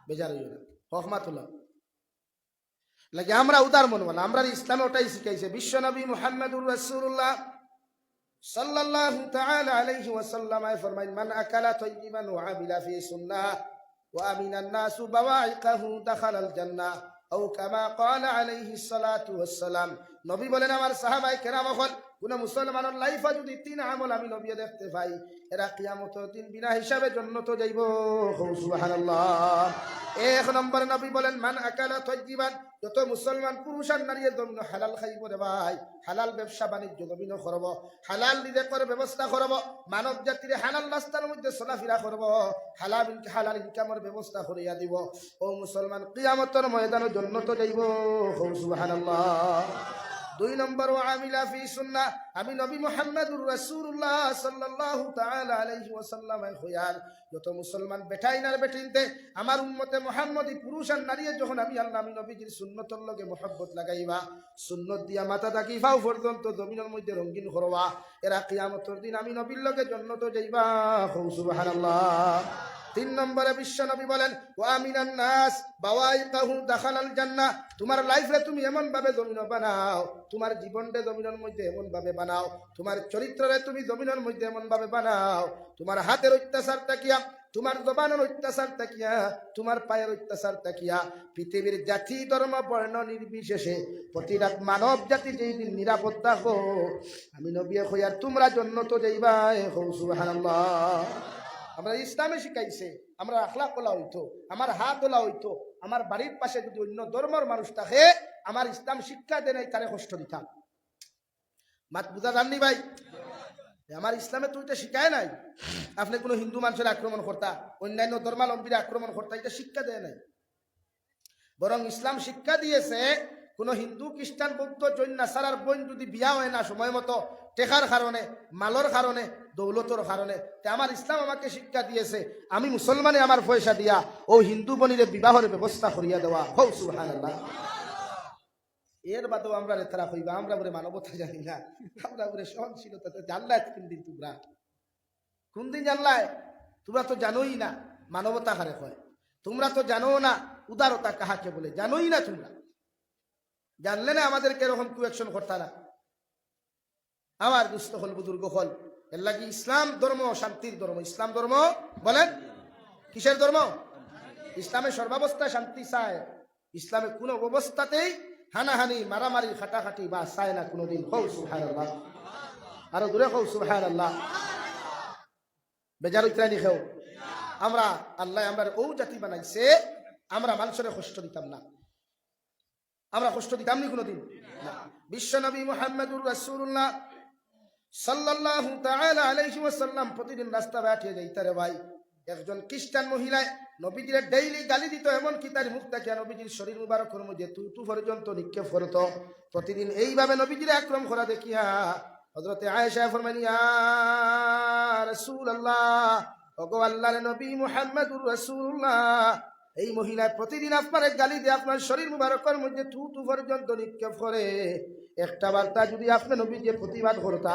বেজারো ইসনি রহমাতুল্লাহ লাগে আমরা উদার মনওয়ালা আমরা ইসলামে ওটাই শিখাইছে বিশ্ব নবী মুহাম্মদুর রাসূলুল্লাহ সাল্লাল্লাহু তাআলা আলাইহি ওয়াসাল্লাম ফরমাইন মান আকালা তাইয়িবান ওয়া আমিলা ফি সুন্নাহ ওয়া আমিনান নাসু বাওয়াইকাহু দাখালাল জান্নাহ আও কামা ক্বালা আলাইহিস সালাতু ওয়াস সালাম নবী বলেন আমার সাহাবায়ে কেরাম হল কোন মুসলমানের লাইফে যদি তিন আমল আমি নবী দেখতে পাই এরা কিয়ামতের দিন বিনা হিসাবে জান্নাত যাইব সুবহানাল্লাহ এক নম্বর নবী বলেন মান আকালা তাইয়িবান যত মুসলমান পুরুষ আর নারী দমন হালাল খাইব রে ভাই হালাল ব্যবসা বাণিজ্য দমিন করব হালাল রিজিকের ব্যবস্থা করব মানব জাতির হালাল রাস্তার মধ্যে চলাফেরা করব হালাল ইনকামের ব্যবস্থা করিয়া দিব ও মুসলমান কিয়ামতের ময়দানে জান্নাত যাইব সুবহানাল্লাহ দুই নম্বর আমিলা ফি সুন্নাহ আমি নবী মুহাম্মদুর রাসূলুল্লাহ সাল্লাল্লাহু তাআলা আলাইহি ওয়াসাল্লাম খয়াল যত মুসলমান বেটাইনার বেটিনতে আমার উম্মতে মুহাম্মদী পুরুষ আর নারী যখন আমি আল্লাহ আমি নবীজির সুন্নতর লগে মোহাব্বত লাগাইবা সুন্নত দিয়া মাথা থাকি ফাও পর্যন্ত জমিনের মধ্যে রঙিন করবা এরা কিয়ামতের দিন আমি নবীর লগে জান্নাতে যাইবা সুবহানাল্লাহ তিন নম্বরে বিশ্ব নবী বলেন ওয়া আমিনান নাস বাওয়াইকাহু দাখালাল জান্নাহ তোমার লাইফে তুমি এমন ভাবে জমিন বানাও তোমার জীবনটা জমিনের মধ্যে এমন ভাবে বানাও তোমার চরিত্ররে তুমি জমিনের মধ্যে এমন ভাবে বানাও তোমার হাতের অত্যাচার তাকিয়া তোমার জবানের অত্যাচার তাকিয়া তোমার পায়ের অত্যাচার তাকিয়া পৃথিবীর জাতি ধর্ম বর্ণ নির্বিশেষে প্রতিটা মানব জাতি যেই দিন নিরাপদ থাকো আমি নবী কইয়ার তোমরা জান্নাতে যাইবা সুবহানাল্লাহ আমরা ইসলামে শিখাইছে আমরা আখলাক ওলা হইতো আমার হাত ওলা হইতো আমার বাড়ির পাশে যদি অন্য ধর্মের মানুষ থাকে আমার ইসলাম শিক্ষা দেয় নাই তারে কষ্ট দিতাম মাত বুঝা জাননি ভাই আমার ইসলামে তো এটা শিখায় নাই আপনি কোনো হিন্দু মানুষের আক্রমণ করতা অন্যান্য ধর্মাবলম্বীর আক্রমণ করতা এটা শিক্ষা দেয় নাই বরং ইসলাম শিক্ষা দিয়েছে কোন হিন্দু খ্রিস্টান বৌদ্ধ জৈন নাসারার বোন যদি বিয়া হয় না সময় মতো টেকার কারণে মালর কারণে দৌলতর কারণে আমার ইসলাম আমাকে শিক্ষা দিয়েছে আমি মুসলমানে আমার পয়সা দিয়া ও হিন্দু বনিরে বিবাহের ব্যবস্থা করিয়া দেওয়া হৌ সুবহানাল্লাহ এর বাদেও আমরা রেতারা হইবা আমরা বলে মানবতা জানি না আমরা বলে সহনশীলতা জানলাই কোন দিন তোমরা কোন দিন জানলাই তোমরা তো জানোই না মানবতা কারে হয় তোমরা তো জানো না উদারতা কাহাকে বলে জানোই না তোমরা জানলে না আমাদেরকে এরকম কুয়েকশন করতে না আমার দুস্থ হল বুজুর্গ হল এর লাগি ইসলাম ধর্ম শান্তির ধর্ম ইসলাম ধর্ম বলেন কিসের ধর্ম ইসলামে সর্বাবস্থায় শান্তি চায় ইসলামে কোন অবস্থাতেই হানাহানি মারামারি খাটাখাটি বা চায় না কোনোদিন হৌ সুবহানাল্লাহ আরো দূরে হৌ সুবহানাল্লাহ বেজার ইত্রানি খেও আমরা আল্লাহ আমরা ও জাতি বানাইছে আমরা মানুষের কষ্ট দিতাম না আমরা কষ্ট দিতাম নি কোনোদিন না বিশ্ব নবী মুহাম্মদুর রাসূলুল্লাহ সাল্লাল্লাহু তাআলা আলাইহি ওয়াসাল্লাম প্রতিদিন রাস্তা বাটিয়ে যাইতারে ভাই একজন খ্রিস্টান মহিলা নবীজির ডেইলি গালি দিত এমন কি তার মুখ থেকে নবীজির শরীর মুবারকের মধ্যে তুতু পর্যন্ত নিক্ষেপ করত প্রতিদিন এইভাবে নবীজির আক্রমণ করা দেখিয়া হযরতে আয়েশা ফরমানি ইয়া রাসূলুল্লাহ ওগো আল্লাহর নবী মুহাম্মদুর রাসূলুল্লাহ এই মহিলা প্রতিদিন আপনার গালি দিয়ে আপনার শরীর মুবারকের মধ্যে তুতু পর্যন্ত নিক্ষেপ করে একটা বার্তা যদি আপনি নবীকে প্রতিবাদ করতা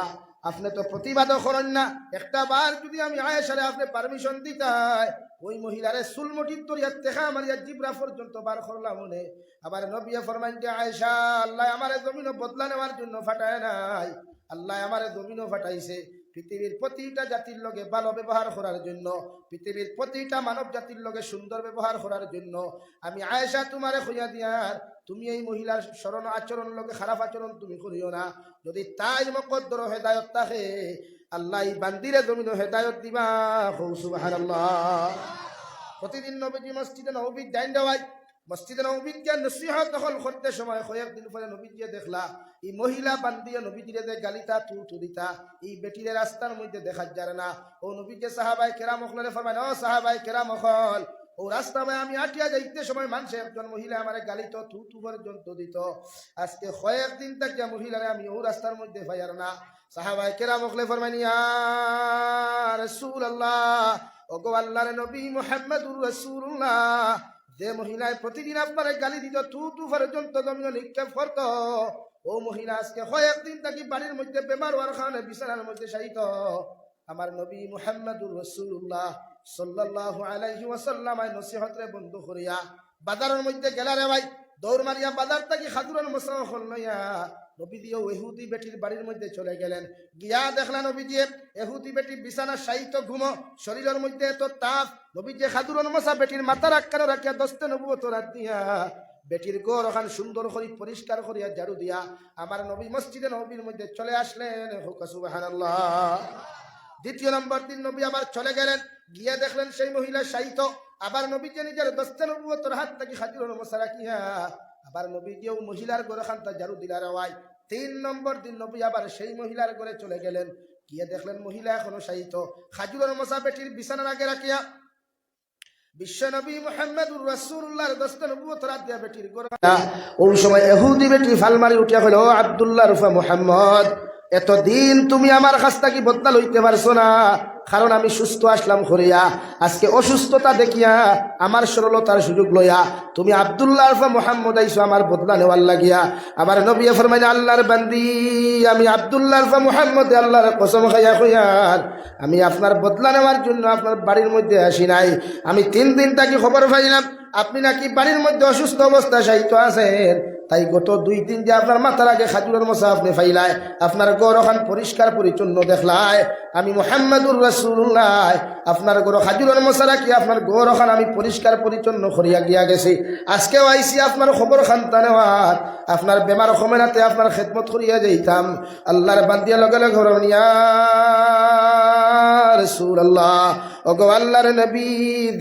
আপনি তো প্রতিবাদও করেন না একটা বার যদি আমি আয়েশারে আপনি পারমিশন দিতাই ওই মহিলারে সুলমটির তরিয়া দেখা মারিয়া জিবরা পর্যন্ত বার করলাম মনে আবার নবী ফরমান যে আয়েশা আল্লাহ আমার জমিনও বদলা নেওয়ার জন্য ফাটায় নাই আল্লাহ আমার জমিনও ফাটাইছে পৃথিবীর প্রতিটা জাতির লগে ভালো ব্যবহার করার জন্য পৃথিবীর প্রতিটা মানব জাতির লগে সুন্দর ব্যবহার করার জন্য আমি আয়েশা তোমারে কইয়া দিয়ার তুমি এই মহিলার শরণ আচরণ লগে খারাপ আচরণ তুমি করিও না যদি তাই মুকদ্দর হেদায়েত থাকে আল্লাহ এই বান্দিরে জমিন হেদায়েত দিবা সুবহানাল্লাহ প্রতিদিন নবীজি মসজিদে নববী যাইন দেওয়াই মসজিদে নবীকে নসিহত হল করতে সময় কয়েকদিন পরে নবীজিয়ে দেখলা এই মহিলা বান্দিয়ে নবীজিরে যে গালিতা তু দিতা এই বেটিরে রাস্তার মধ্যে দেখা যায় না। ও নবীকে সাহাবায়ে কেরাম হলে ফরমায়, ও সাহাবায়ে কেরাম হল, ও রাস্তা ভাই আমি আটিয়া যাইতে সময় মানুষ একজন মহিলা আমার গালিত তু পর্যন্ত দিত। আজকে কয়েকদিন থেকে মহিলারে আমি ও রাস্তার মধ্যে পাইয়ার না। সাহাবায়ে কেরাম হলে ফরমায়, ইয়া রাসূলুল্লাহ, ওগো আল্লাহর নবী মুহাম্মদুর রাসূলুল্লাহ, যে মহিলায় প্রতিদিন আপনার গালি দিত তু পর্যন্ত জমিন নিক্ষেপ করত, ও মহিলা আজকে কয়েকদিন থাকি বাড়ির মধ্যে বেমার হওয়ার কারণে বিছানার মধ্যে শায়িত। আমার নবী মুহাম্মদুর রাসূলুল্লাহ সাল্লাল্লাহু আলাইহি ওয়াসাল্লাম নসিহত রে বন্ধ করিয়া বাজারের মধ্যে গেলা রে ভাই, দৌড় মারিয়া বাজার থেকে খাদুরের মশা হইয়া নবীজিও ইহুদি বেটির বাড়ির মধ্যে চলে গেলেন। গিয়া দেখলেন নবীজি ইহুদি বেটি বিছানা শায়িত ঘুমো, শরীরের মধ্যে এত তাপ। নবীজি খাদুরের মশা বেটির মাথার আক্কানো রাখিয়া দস্তে নবুয়ত রাত দিয়া বেটির গোর ওখান সুন্দর করে পরিষ্কার করিয়া ঝাড়ু দিয়া আমার নবী মসজিদে নবীর মধ্যে চলে আসলেন। সুবহানাল্লাহ। দ্বিতীয় নম্বর দিন নবী আবার চলে গেলেন, গিয়া দেখলেন সেই মহিলা শায়িত। আবার নবীজি নিজের দস্তে নবুয়তের হাত থেকে খাদুরের মশা রাখিয়া আবার নবীজিও মহিলার ঘরে খান্তা ঝাড়ু দিলা রেওয়াই। 3 নম্বর দিন নবী আবার সেই মহিলার ঘরে চলে গেলেন, গিয়ে দেখলেন মহিলা এখনো শায়িত। খাজুরের মশা বেটির বিছানার আগে রাখিয়া বিশ্ব নবী মুহাম্মদুর রাসূলুল্লাহর দস্তে নবুয়ত রাত দিয়া বেটির ঘরে। ওই সময় ইহুদি বেটি ফালমারি উঠিয়া কইল, ও আব্দুল্লাহ রুফা মুহাম্মদ, এতদিন তুমি আমার কাছ থেকে বদলা লইতে পারছো না, কারণ আমি সুস্থ আসলাম করিয়া আজকে অসুস্থতা দেখিয়া আমার সরলতার সুযোগ লইয়া তুমি আব্দুল্লাহ আরফা মুহাম্মদ আইসো আমার বদলা নেওয়ার লাগিয়া। আমার নবী ফরমাইলেন, আল্লাহর বান্দি, আমি আব্দুল্লাহ আরফা মুহাম্মদ আল্লাহর কসম খাইয়া কইয়ার আমি আপনার বদলা নেওয়ার জন্য আপনার বাড়ির মধ্যে আসি নাই। আমি 3 দিন থাকি খবর পাইলাম আপনি নাকি বাড়ির মধ্যে অসুস্থ অবস্থায় শায়িত আছেন, তাই গত 2 দিন যে আপনার মাথার আগে খাজুরের মশা আপনি ফাইলায় আপনার গড় ওখান পরিষ্কার পরিচ্ছন্ন দেখলায় আমি মুহাম্মদুর রাসূলুল্লাহ আপনার গড় খাজুরের মশা রাখি আপনার গড় ওখান আমি পরিষ্কার পরিচ্ছন্ন করিয়া গিয়া গেছি। আজকেও আইসি আপনার খবর খান্তা নেওয়ার, আপনার বেমার কমেনাতে আপনার খেদমত করিয়া যাইতাম। আল্লাহর বান্দিয়া লগে লগে ঘর নিয়া রাসূলুল্লাহ, ওগো আল্লাহর নবী,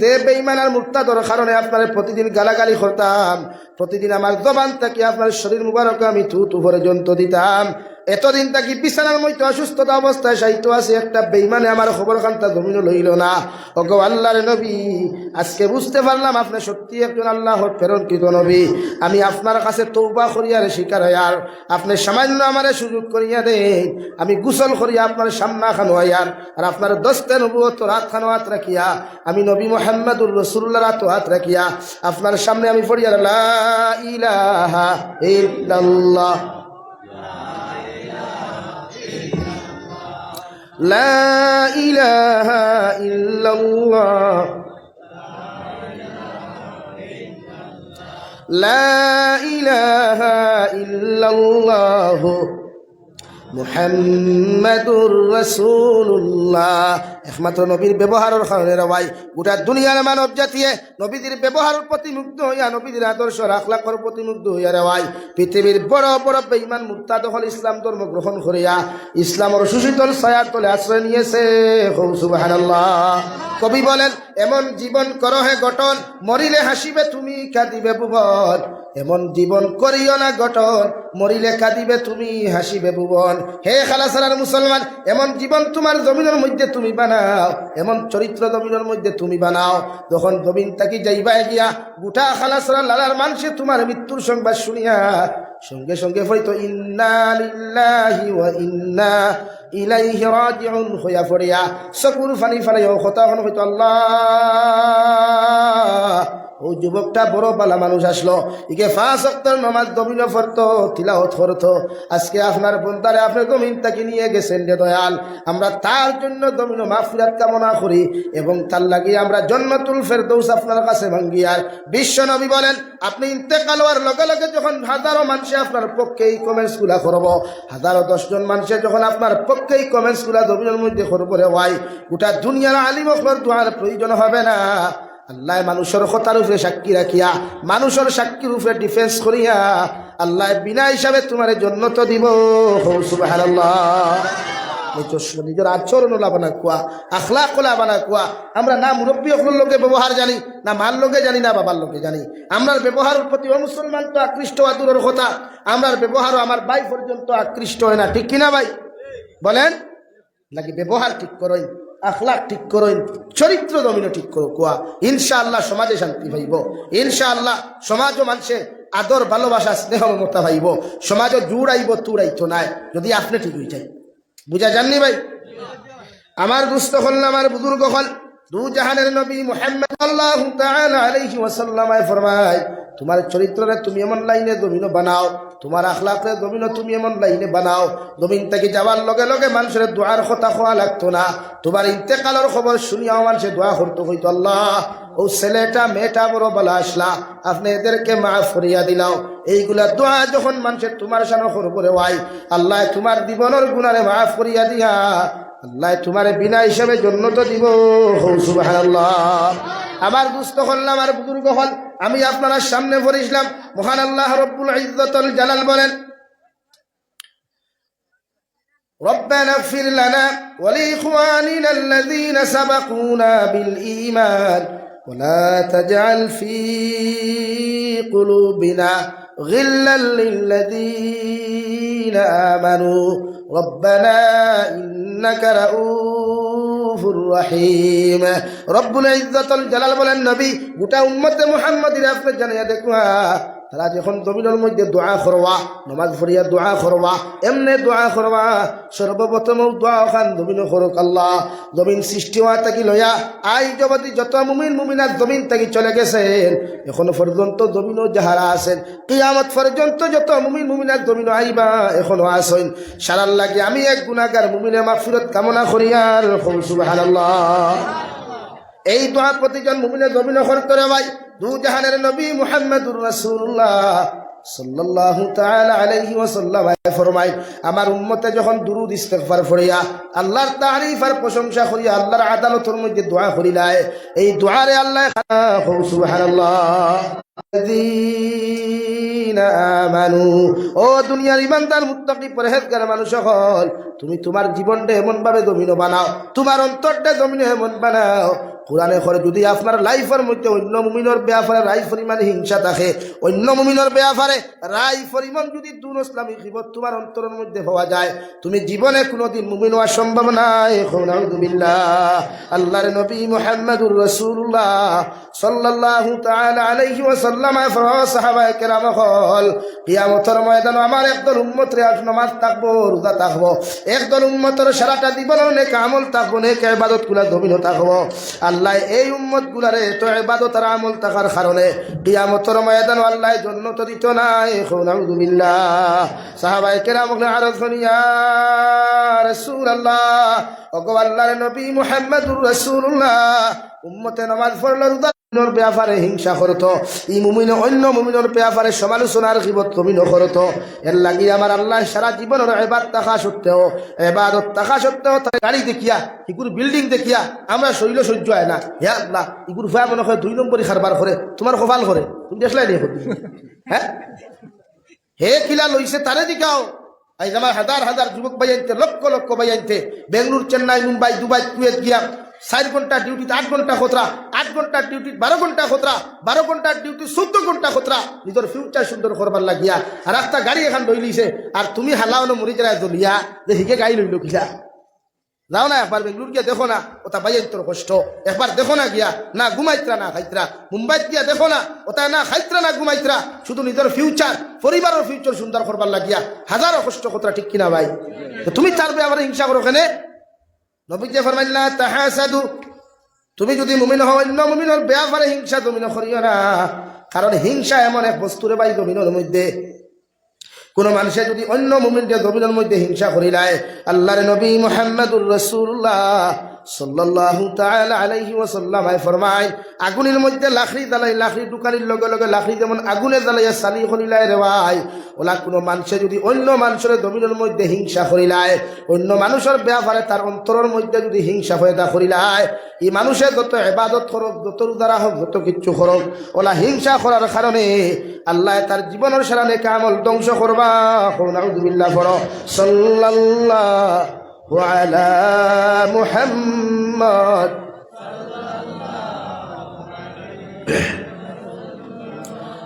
যে বেঈমান আর মুরতাদর কারণে আপনার প্রতিদিন গালাগালি করতাম, প্রতিদিন আমার জবান থেকে আপনার শরীর মুবারক আমি তু পর্যন্ত দিতাম, এতদিন থাকি বিছানার মধ্যে অসুস্থতা অবস্থায় শায়িত আছে, একটা বেঈমানে আমার খবর খান্তা জমিন লইল না। ওগো আল্লাহর নবী, আজকে বুঝতে পারলাম আপনি সত্যি একজন আল্লাহর প্রেরণকৃত নবী। আমি আপনার কাছে তওবা করিয়ার শিকার হইয়ার, আপনি সামান্য আমারে সুযোগ করিয়া দেন, আমি গোসল করিয়া আপনার সামনা খানো হইয়ার আর আপনার দস্তে নবুয়ত রাত খানো হাত রাখিয়া আমি নবী মুহাম্মদুর রাসূলুল্লাহ রাত হাত রাখিয়া আপনার সামনে আমি পড়িয়া লা ইলাহা ইল্লাল্লাহ লা ইলাহা ইল্লাল্লাহ লা ইলাহা ইল্লাল্লাহ মুহাম্মাদুর রাসূলুল্লাহ। একমাত্র নবীর ব্যবহারের কারণে ভাই গোটা দুনিয়ার মানব জাতিয়ে নবীদের ব্যবহারের প্রতি মুগ্ধ হইয়া নবীদের আদর্শ আখলাকের প্রতি মুগ্ধ হইয়া রে ভাই পৃথিবীর বড় বড় বেঈমান মুরতাদ হল ইসলাম ধর্ম গ্রহণ করিয়া ইসলামের সুশীতল ছায়ার তলে আশ্রয় নিয়েছে। সুবহানাল্লাহ। কবি বলেন, এমন জীবন করো হে গঠন, মরিলে হাসিবে তুমি কাঁদিবে ভুবন। এমন জীবন করিও না গঠন, মরিলে কাঁদিবে তুমি হাসিবে ভুবন। হে খালাসারার মুসলমান, এমন জীবন তোমার জমিনের মধ্যে তুমি বানাও, এমন চরিত্র জমিনের মধ্যে তুমি বানাও, যখন জমিন তাকি যাইবা গিয়া গোটা খালাসারা লালার মানুষে তোমার মৃত্যুর সংবাদ শুনিয়া সঙ্গে সঙ্গে হয়তো ইন্না লিল্লাহি ওয়া ইন্না ইলাইহি রাজিউন হইয়া পড়িয়া চকুর ফানি ফালাইয়া কথা হয়তো আল্লাহ, ও যুবকটা বড় বালা মানুষ আসলো, ইকে 5 ওয়াক্তের নামাজ দমিন পড়তো, তিলাওয়াত করতো, আজকে আপনার বন্দারে আপনি জমিন থেকে নিয়ে গেছেন রে দয়াল, আমরা তার জন্য জমিন মাগফিরাত কামনা করি এবং তার লাগি আমরা জান্নাতুল ফেরদৌস আপনার কাছে ভাঙ্গিয়ার। বিশ্ব নবী বলেন, আপনি ইন্তেকাল হওয়ার লগে লগে যখন হাজারো মানুষ আপনার পক্ষে এই কমেন্টসগুলা করব, হাজারো 10 জন মানুষ যখন আপনার পক্ষে এই কমেন্টসগুলা জমিনের মধ্যে করব রে ভাই, গোটা দুনিয়ার আলিম ওখলর দোয়ার প্রয়োজন হবে না। আল্লাহ মানুষের কথার উপরে সাক্ষী রাখিয়া, মানুষের সাক্ষীর উপরে ডিফেন্স করিয়া আল্লাহ বিনা হিসাবে তোমার জান্নাত দিব। সুবহানাল্লাহ। নিজের আচরণ ওলা বানা কোয়া, আখলাক ওলা বানা কোয়া। আমরা না মুরব্বী অকলের লোকে ব্যবহার জানি, না মার লোকে জানি, না বাবার লোকে জানি। আমরার ব্যবহারের প্রতি মুসলমান তো আকৃষ্ট দূরের কথা, আমরার ব্যবহারও আমার ভাই পর্যন্ত আকৃষ্ট হয় না, ঠিক কিনা ভাই বলেন? নাকি ব্যবহার ঠিক করই, আখলাক ঠিক করইন, চরিত্র দমিনো ঠিক করো কোয়া। ইনশাআল্লাহ সমাজে শান্তি পাইব, ইনশাআল্লাহ সমাজও মানুষে আদর ভালোবাসা স্নেহ মমতা পাইব, সমাজও জুড়াইব তুড়াইতো নাই যদি আপনি ঠিক হয়ে যায়। বুঝা যাননি ভাই? আমার দুস্থ হল, আমার বুজুর্গ হল, দু জাহানের নবী মুহাম্মদ সাল্লাল্লাহু তাআলা আলাইহি ওয়াসাল্লাম ফরমায়, তোমার চরিত্রে তুমি এমন লাইনে জমিনো বানাও, তোমার আখলাকে জমিনো তুমি এমন লাইনে বানাও, জমিন থেকে যাওয়ার লগে লগে মানুষের দোয়ার কথা খোয়া লাগতো না। তোমার ইন্তেকালের খবর শুনিয়াও মানুষের দোয়া করতে হইতো, আল্লাহ ও ছেলেটা মেয়েটা বড় বলা আসলা, আপনি এদেরকে মাফ করিয়া দিলাও। এইগুলা দোয়া যখন মানুষের তোমার সামনে করবরে ওয়াই, আল্লাহ তোমার জীবনের গুনারে মাফ করিয়া দিয়া আল্লাহ তোমার বিনা হিসাবে জন্নত দিব। সুবহানাল্লাহ। আমার দুস্থ হল, আমার বুজুর্গ হল, আমি আপনার সামনে পড়িলাম মহান আল্লাহ রব্বুল ইজ্জতুল জালাল বলেন, রব্বানা ইগফির লানা ওয়া লিইখওয়ানিনা আল্লাযীনা সাবাকুনা বিল ঈমান ওয়া লা তাজআল ফী কুলুবিনা গিল্লাল লিল্লাযীনা আমানু রব্বানা ইন্নাকা রাউফুর রহিম। রব্বুল ইজ্জতুল জালাল বলেন, নবী গোটা উম্মতে মুহাম্মাদির আপনি জানিয়া দেখুয়া, তারা যখন জমিনের মধ্যে দোয়া করবা, নামাজ পড়িয়া দোয়া করবা, এমনি দোয়া করবা, সর্বপ্রথম দোয়া খান জমিন করুক আল্লাহ। জমিন সৃষ্টি হওয়া থাকি লইয়া আই জগতি যত মুমিন মুমিনাত জমিন থাকি চলে গেছেন, এখনো পর্যন্ত জমিনও যাহারা আছেন, কিয়ামত পর্যন্ত যত মুমিন মুমিনাত জমিন আইবা এখনো আছেন। সারার লাগে আমি এক গুনাহগার মুমিনের মাগফিরাত কামনা করি আর সুবহানাল্লাহ। এই দোয়া প্রতিজন মুমিনের জমিন করতে রে ভাই। দু জাহানের নবী মুহাম্মদুর রাসূলুল্লাহ সাল্লাল্লাহু তাআলা আলাইহি ওয়াসাল্লাম ফরমায়, আমার উম্মতে যখন দুরূদ ইস্তিগফার পড়িয়া আল্লাহর তারিফ আর প্রশংসা করিয়া আল্লাহর আদালতের মধ্যে দোয়া করিলায়, এই দোয়ারে আল্লাহ সুবহানাল্লাহ আমানু, ও দুনিয়ার ইমানদার মুত্তাকি পরহেজগার মানুষ সকল, তুমি তোমার জীবনটা এমন ভাবে জমিন বানাও, তোমার অন্তরটা জমিন এমন বানাও, কোরআনে করে যদি আপনার লাইফের মধ্যে অন্য মুমিনের ব্যাপারে রাই পরিমাণ হিংসা থাকে, অন্য মুমিনের ব্যাপারে রাই পরিমাণ যদি দুন ইসলামী খিবত তোমার অন্তরের মধ্যে পাওয়া যায়, তুমি জীবনে কোনোদিন মুমিন হওয়া সম্ভব নাই। নাউযুবিল্লাহ। আল্লাহর নবী মুহাম্মদুর রাসূলুল্লাহ সাল্লাল্লাহু তাআলা আলাইহি ওয়াসাল্লাম সাহাবায়ে কেরাম হল, কিয়ামতের ময়দানে আমার একদল উম্মতরে আজ নামাজ থাকবো, রোজা থাকবো, একদল উম্মতের সারাটা জীবনের নেক আমল থাকবো, নেক ইবাদত গুলা জমিনও থাকবো। আল্লাহ এই উম্মত গুলারে তো ইবাদত আর আমল থাকার কারণে কিয়ামতের ময়দানে আল্লাহ জান্নাত দিত না। নাউযুবিল্লাহ। সাহাবায়ে কেরাম আরজ করেন, ইয়া রাসূলুল্লাহ, ওগো আল্লাহর নবী মুহাম্মদুর রাসূলুল্লাহ, উম্মতে নামাজ পড়লো, রোজা ব্যাপারে হিংসা করতো, ই মুমিন অন্য মুমিনের ব্যাপারে সমালোচনার গীবত কমিনো করতো। এর লাগি আমার আল্লাহ সারা জীবনের ইবাদত থাকা সত্ত্বেও, ইবাদত থাকা সত্ত্বেও তার গাড়ি দেখিয়া, ইগুর বিল্ডিং দেখিয়া আমরা শৈল সহ্য হয় না। হে আল্লাহ, ইগুর ভয় মনে হয় 2 নম্বরই খারবার করে, তোমার কপাল করে, তুমি দেখলাই নেই। হ্যাঁ, হে কিলা লইছে তারে দিকাও। আজ আমার হাজার হাজার যুবক ভাই আনতে, লক্ষ লক্ষ ভাই আনতে, বেঙ্গলুর, চেন্নাই, মুম্বাই, দুবাই, কুয়েত গিয়া 4 ঘন্টা ডিউটিতে 8 ঘন্টা খতরা, 8 ঘন্টার ডিউটি 12 ঘন্টা খতরা, 12 ঘন্টার ডিউটি 14 ঘন্টা খতরা, নিজের ফিউচার সুন্দর করবার লাগিয়া আর একটা গাড়ি এখন লই লিছে, আর তুমি হালাওনো মরি যায় জ্বলিয়া যে হিকে গাড়ি লইল কিলা। যাও না একবার বেঙ্গলুর গিয়া দেখো না, ওটা বাইর তোর কষ্ট। একবার দেখো না গিয়া, না ঘুমাইত্রা না খাইত্রা। মুম্বাইত গিয়া দেখো না, ওটা না খাইত্রা না ঘুমাইত্রা, শুধু নিজের ফিউচার, পরিবারের ফিউচার সুন্দর করবার লাগিয়া হাজারো কষ্ট খতরা, ঠিক কিনা ভাই? তুমি তার ব্যাপারে হিংসা করো কেন? নবীজি ফরমাইলেন, লা তাহাসাদু, তুমি যদি মুমিন হও অন্য মুমিনের ব্যাপারে হিংসা তুমি করিও না, কারণ হিংসা এমন এক বস্তুরে ভাই জমিনের মধ্যে, কোন মানুষে যদি অন্য মুমিনকে জমিনের মধ্যে হিংসা করিলায়, আল্লাহর নবী মুহাম্মদুর রাসূলুল্লাহ সাল্লাল্লাহু তাআলা আলাইহি ওয়াসাল্লাম ফরমায়, আগুনের মধ্যে লাকড়ি জ্বালাই, লাকড়ি ঢুকানির লগে লগে লাকড়ি যেমন আগুনে জ্বালাইয়া সালি করিলায় রে ভাই, ওলা কোনো মানুষে যদি অন্য মানুষের জমিনের মধ্যে হিংসা করিলায়, অন্য মানুষের ব্যাপারে তার অন্তরের মধ্যে যদি হিংসা পয়দা করিলায়, এই মানুষের যত ইবাদত করুক, যত রোজা হোক, যত কিচ্ছু করুক, ওলা হিংসা করার কারণে আল্লাহ তার জীবনের সারা নেক আমল ধ্বংস করবা। নাউযুবিল্লাহ। পড়ো সাল্লাল্লাহু وعلى محمد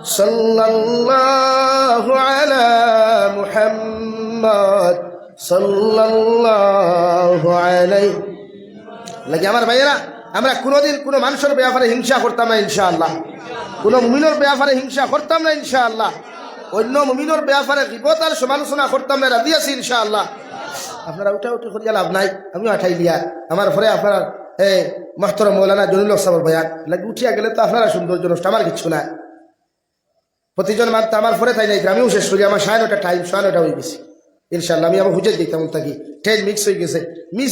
صلى الله على محمد صلى الله عليه লাগে আমার ভাইয়েরা আমরা কোনোদিন কোনো মানুষের ব্যাপারে হিংসা করতাম না ইনশাআল্লাহ কোনো মুমিনের ব্যাপারে হিংসা করতাম না ইনশাআল্লাহ অন্য মুমিনের ব্যাপারে গীবত আর সমালোচনা করতাম না রাজি আছি ইনশাআল্লাহ আপনারা উঠা উঠি করিয়া লাভ নাই আমিও আঠাই দিয়া আমার পরে আপনার মাহতরম মৌলানা জলিল হক সাহেবের বয়ান লাগে উঠিয়া গেলে তো আপনারা সৌন্দর্য নষ্ট আমার কিচ্ছু না প্রতিজন মানতে আমার পরে তাই নাই আমিও শেষ করি আমার 9:30 টাইম 9:30 হয়ে গেছে ইনশাআল্লাহ আমি আমার হুজে দিতাম থাকি ট্রেন মিস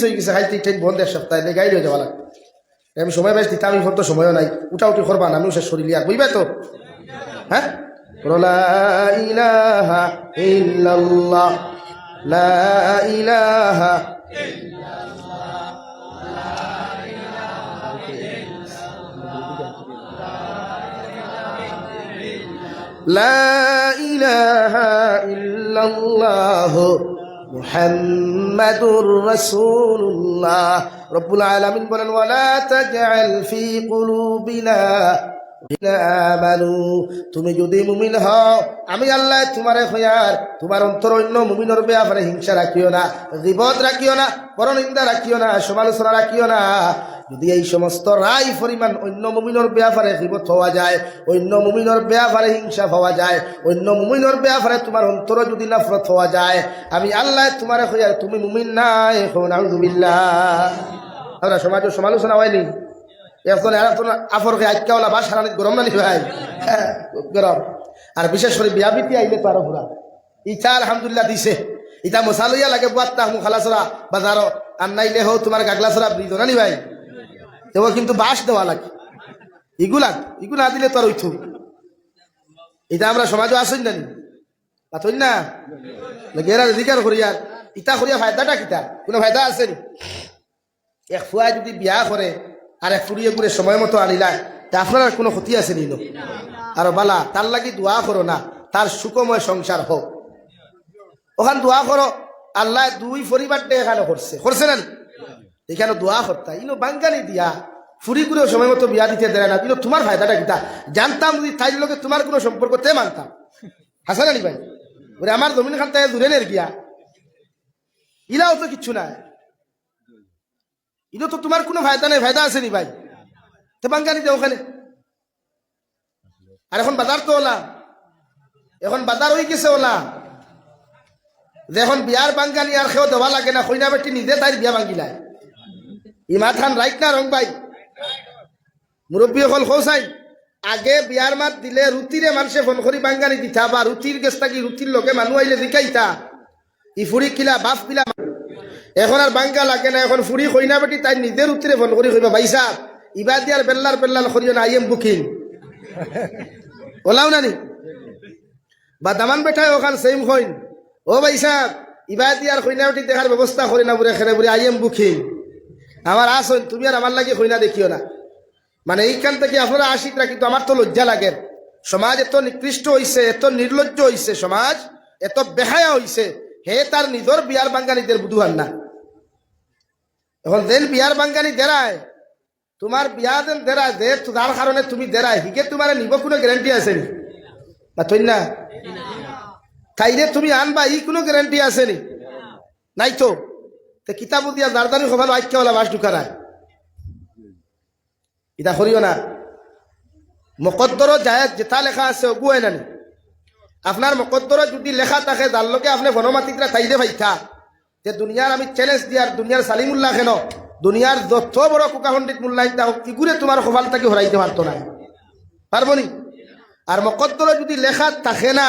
হয়ে গেছে হাইতে ট্রেন বন্ধ এক সপ্তাহে গাইড হয়ে যাওয়া লাগবে আমি সময় পাইছি দিতাম আমি তো সময়ও নাই উঠা উঠি করবা না আমিও শেষ করি আর বুঝবে তো হ্যাঁ লা ইলাহা ইল্লাল্লাহ লা ইলাহা লা ইলাহা ইল্লাল্লাহ মুহাম্মাদুর রাসূলুল্লাহ রব্বুল আলামিন বলেন ওয়ালা তাজআল ফি কুলুবিনা আমানু তুমি যদি মুমিন হও আমি আল্লাহ তোমারে খয়ার তোমার অন্তর অন্য মুমিনের ব্যাপারে হিংসা রাখিও না গীবত রাখিও না পরনিন্দা রাখিও না সমালোচনা রাখিও না যদি এই সমস্ত রায় পরিমাণ অন্য মুমিনের ব্যাপারে গীবত হওয়া যায় অন্য মুমিনের ব্যাপারে হিংসা হওয়া যায় অন্য মুমিনের ব্যাপারে তোমার অন্তর যদি নফরত হওয়া যায় আমি আল্লাহ তোমারে খয়ার তুমি মুমিন না এখন আউযুবিল্লাহ আমরা সমাজের সমালোচনা হয়নি এখন আফরকে আজকাওয়ালা বাস হারানি গরম না ভাই গরম আর বিশেষ করে বিয়া বিপি আইলে তো আরো ঘোরা ইটা আলহামদুলিল্লাহ দিছে ইটা মশালইয়া লাগে বুয়াত্তা মু খালাসরা বাজারও আর নাইলে হো তোমার গাগলাসরা ব্রিজ না নি ভাই তো কিন্তু বাস দেওয়া লাগে ইগুলা দিলে তো আর ওইথু এটা আমরা সমাজও আসেন জানি পাথর না গেরা অধিকার করি আর ইটা করিয়া ফায়দাটা কিতা কোনো ফায়দা আছে নি এক ফুয়া যদি বিয়া করে আর এক ফুরিয়ে ঘুরে সময় মতো আনিলা তা আপনার আর কোনো ক্ষতি আছে নিল আর বালা তার লাগি দোয়া করো না তার সুখময় সংসার হোক ওখান দোয়া করো আল্লাহ দুই পরিবারটা এখানে করছে না এখানে দোয়া করতা ইনো বাঙ্গালি দিয়া ফুরি ঘুরে সময় মতো বিয়া দিতে দেয় না কিন্তু তোমার ফায়দাটা কিতা জানতাম যদি তাই লোকে তোমার কোনো সম্পর্ক তে মানতাম হাসান আলী ভাই ওরে আমার জমিন খান তাই দূরে নের গিয়া ইলাও তো কিচ্ছু নাই ইনো তো তোমার কোনো ফায়দা নেই ফায়দা আছে নি ভাই তো বাঙ্গালি দেয় ওখানে আর এখন বাজার তো ওলা এখন বাজার হয়ে গেছে ওলা যে এখন বিয়ার বাঙ্গালি আর খেয়েও দেওয়া লাগে না কইনা বেটি নিজে তাই বিয়া ভাঙ্গিলায় ইমা খান রাইট না রং ভাই মুরব্বী হল খোসাই আগে বিয়ার মাত দিলে রুটিরে মানুষে ফোন করি বাঙ্গালি দিতা বা রুটির গেছটা কি রুটির লগে মানুষ আইলে দিকাইতা ই ফুরি কিলা বাপ কিলা এখন আর বাঙ্গা লাগে না এখন ফুরি কইনা বেটি তাই নিজে রুটিরে ফোন করি কইবা ভাই সাহ ইবা দিয়ার বেল্লার করিও না আই এম বুকিং ওলাও নানি বা দামান বেঠায় ওখান সেম কইন ও ভাই সাহ ইবা দিয়ার কইনা বেটি দেখার ব্যবস্থা করি না বুড়ে খেলে বুড়ে আই এম বুকিং আমার আসন তুমি আর আমার লাগে কইনা দেখিও না মানে এইখান থেকে আপনারা আশিকরা কিন্তু আমার তো লজ্জা লাগে সমাজ এত নিকৃষ্ট হইছে এত নির্লজ্জ হইছে সমাজ এত বেহায়া হইছে হে তার নিজের বিয়ার বাঙ্গানিদের বুধুয়ান না এখন দেন বিয়ার বাঙ্গানি দেরায় তোমার বিয়া দেন দেরায় দে যার কারণে তুমি দেরায় হিকে তোমার নিব কোনো গ্যারান্টি আছে নি বা তুই না তাইলে তুমি আনবা ই কোনো গ্যারান্টি আছে নি নাই তো কিতাব দিয়া দারদানি খোভালো আইক্যওয়ালা বাস ঢুকারায় এটা করিও না মকদ্দর যায় যেটা লেখা আছে ওগুয়াই নানি আপনার মকদ্দর যদি লেখা থাকে যার লোকে আপনি বনমাতিকরা তাইলে ভাইতা যে দুনিয়ার আমি চ্যালেঞ্জ দিয়ার দুনিয়ার সালিমুল্লাহ কেন দুনিয়ার যত বড় কুকা পণ্ডিত মূল্যায়ন তা ইগুরে তোমার খোভাল তাকে হরাইতে পারতো না পারবো নি আর মকদ্দর যদি লেখা থাকে না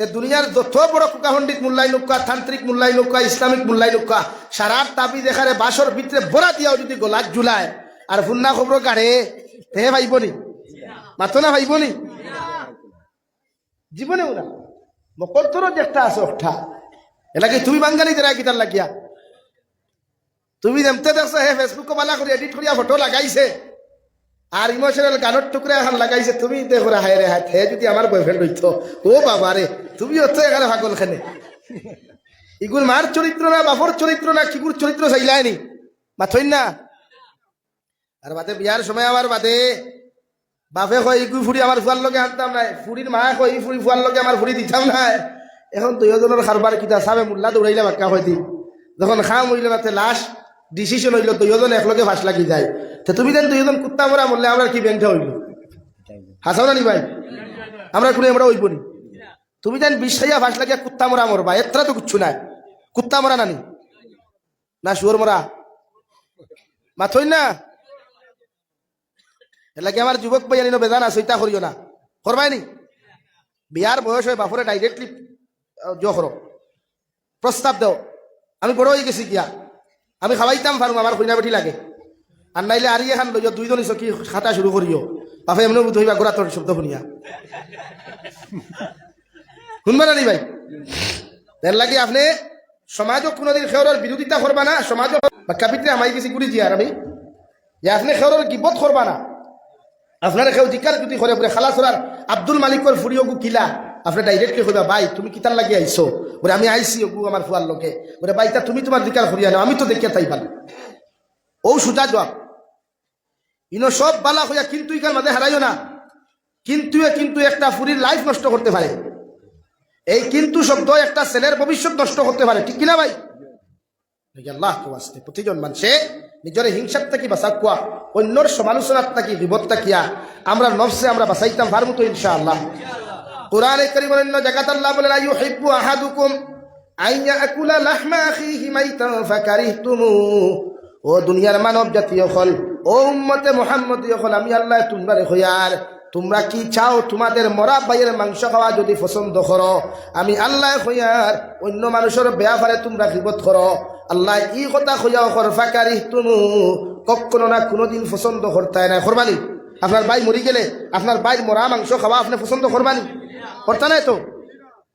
দুনিয়ার যত বড় কুকা পণ্ডিত মূল্যায়ন উকা তান্ত্রিক মূল্যায়ন উকা ইসলামিক মূল্যায়ন উকা সারা তাবি দেখারে বাসর ভিতরে বড়া দিয়াও যদি গোলাত ঝুলায় আর ফুন্না খবর কাঢ়ে তে ভাইবনি মাতো না ভাইবনি জীবনেও না মকদ্দর যেটা আছে ওঠা এলাকে তুমি বাঙ্গালি দেরা কিতার লাগিয়া তুমি যেমতে দেখছো হে ফেসবুক বালা করে এডিট করিয়া ফটো লাগাইছে আর ইমোশনাল গানের টুকরা এখন লাগাইছে তুমি দেখো হায় রে হায় হে যদি আমার বয়ফ্রেন্ড হইতো ও বাবা রে তুমি হতো এখানে পাগল খানে ইগুর মার চরিত্র না বাপর চরিত্র না কিগুর চরিত্র চাইলায়নি মাথইন না। আর বাদে বিয়ার সময় আমার বাদে বাপে কয় ইগু ফুড়ি আমার ফুয়ার লগে আনতাম নাই, ফুড়ির মা কয় ই ফুড়ি ফুয়ার লগে আমার ফুড়ি দিতাম নাই। এখন দুইজনের খারবার কিতা সাবে মোল্লা দৌড়াইলে বাক্কা হয় দিন, যখন খাম হইল মাতে লাশ ডিসিশন হইল দুইজন একলগে ফাঁস লাগি যায়। তো তুমি দেন দুইজন কুত্তা মরা মরলে আমরা কি ব্যাংকটা হইল হাসাও না নি ভাই, আমরা কোনো আমরা হইব নি? তুমি দেন বিষাইয়া ফাঁস লাগিয়া কুত্তা মরা মরবা, এতটা তো কিচ্ছু নাই। কুত্তা মরা নানি না শুয়োর মরা মাথই না। এর লাগে আমার যুবক ভাই জানি বেজান আছে ওইটা করিও না, করবাই নি। বিয়ার বয়স হয় বাপরে ডাইরেক্টলি করো, প্রস্তাব দাও। আমি বড় হয়ে গেছি গিয়া, আমি খাওয়াইতাম পারুম, আমার কইনা বেটি লাগে। আর নাইলে আর এখান লইয়া দুইজনই চকি খাতা শুরু করিও, বাপে এমনি বুধ হইবা গোড়া তোর শব্দ শুনিয়া শুনবা না নি ভাই? এর লাগে আপনি সমাজক কোনোদিন খেওরের বিরোধিতা করবা না। সমাজ কাপিত্রে আমাই গেছি গুড়ি জিয়ার আমি যে আপনি খেওরের গিবত করবা না। আপনার কেউ জিজ্ঞার যদি করে বলে খালা সরার আব্দুল মালিকর ফুড়ি ওগু কিলা, আপনি ডাইরেক্টলি কইবা ভাই তুমি কিতার লাগি আইছো? বলে আমি আইসি ওগু আমার ফুয়ার লোকে। বলে ভাই তা তুমি তোমার জিজ্ঞার করিয়া নাও, আমি তো দেখিয়া তাই পারি। ও সুজা জবাব ইনো সব বালা হইয়া কিন্তু ইকার মাঝে হারাইও না। কিন্তু একটা ফুরির লাইফ নষ্ট করতে পারে। এই কিন্তু শব্দ একটা ছেলের ভবিষ্যৎ নষ্ট করতে পারে, ঠিক কিনা ভাই? আল্লাহ আসতে প্রতিজন মানুষে নিজের হিংসার থাকি বাঁচা কুয়া, অন্যর সমালোচনার থাকি বিপদ থাকিয়া আমরা নফসে আমরা বাঁচাইতাম পারবো তো ইনশাআল্লাহ। কুরআনে কারীমের অন্য জায়গাতে আল্লাহ বলেন লা ইউহিব্বু আহাদুকুম আন ইয়াকুলা লাহমা আখিহি মাইতান ফাকারিহতুমু। ও দুনিয়ার মানব জাতীয় হল, ও উম্মতে মুহাম্মদীয় হল, আমি আল্লাহ তোমরা হইয়ার তোমরা কি চাও? তোমাদের মরা ভাইয়ের মাংস খাওয়া যদি পছন্দ করো, আমি আল্লাহ হইয়ার অন্য মানুষের ব্যাপারে তোমরা গীবত করো। আল্লাহ ই কথা হইয়াও কর ফাকারিহতুমু, কখনো না কোনোদিন পছন্দ করতে না। করবানি? আপনার ভাই মরি গেলে আপনার ভাইয়ের মরা মাংস খাওয়া আপনি পছন্দ করবানি? করতে নাই তো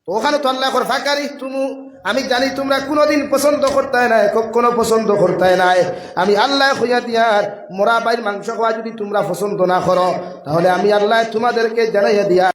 ওখানে তো আল্লাহ কর ফাকারিহতুমু, আমি জানি তোমরা কোনোদিন পছন্দ করতে নাই, কখনো পছন্দ করতে নাই। আমি আল্লাহ হইয়া দিয়ার মরা ভাইয়ের মাংস খাওয়া যদি তোমরা পছন্দ না করো, তাহলে আমি আল্লাহ তোমাদেরকে জানাইয়া দিয়া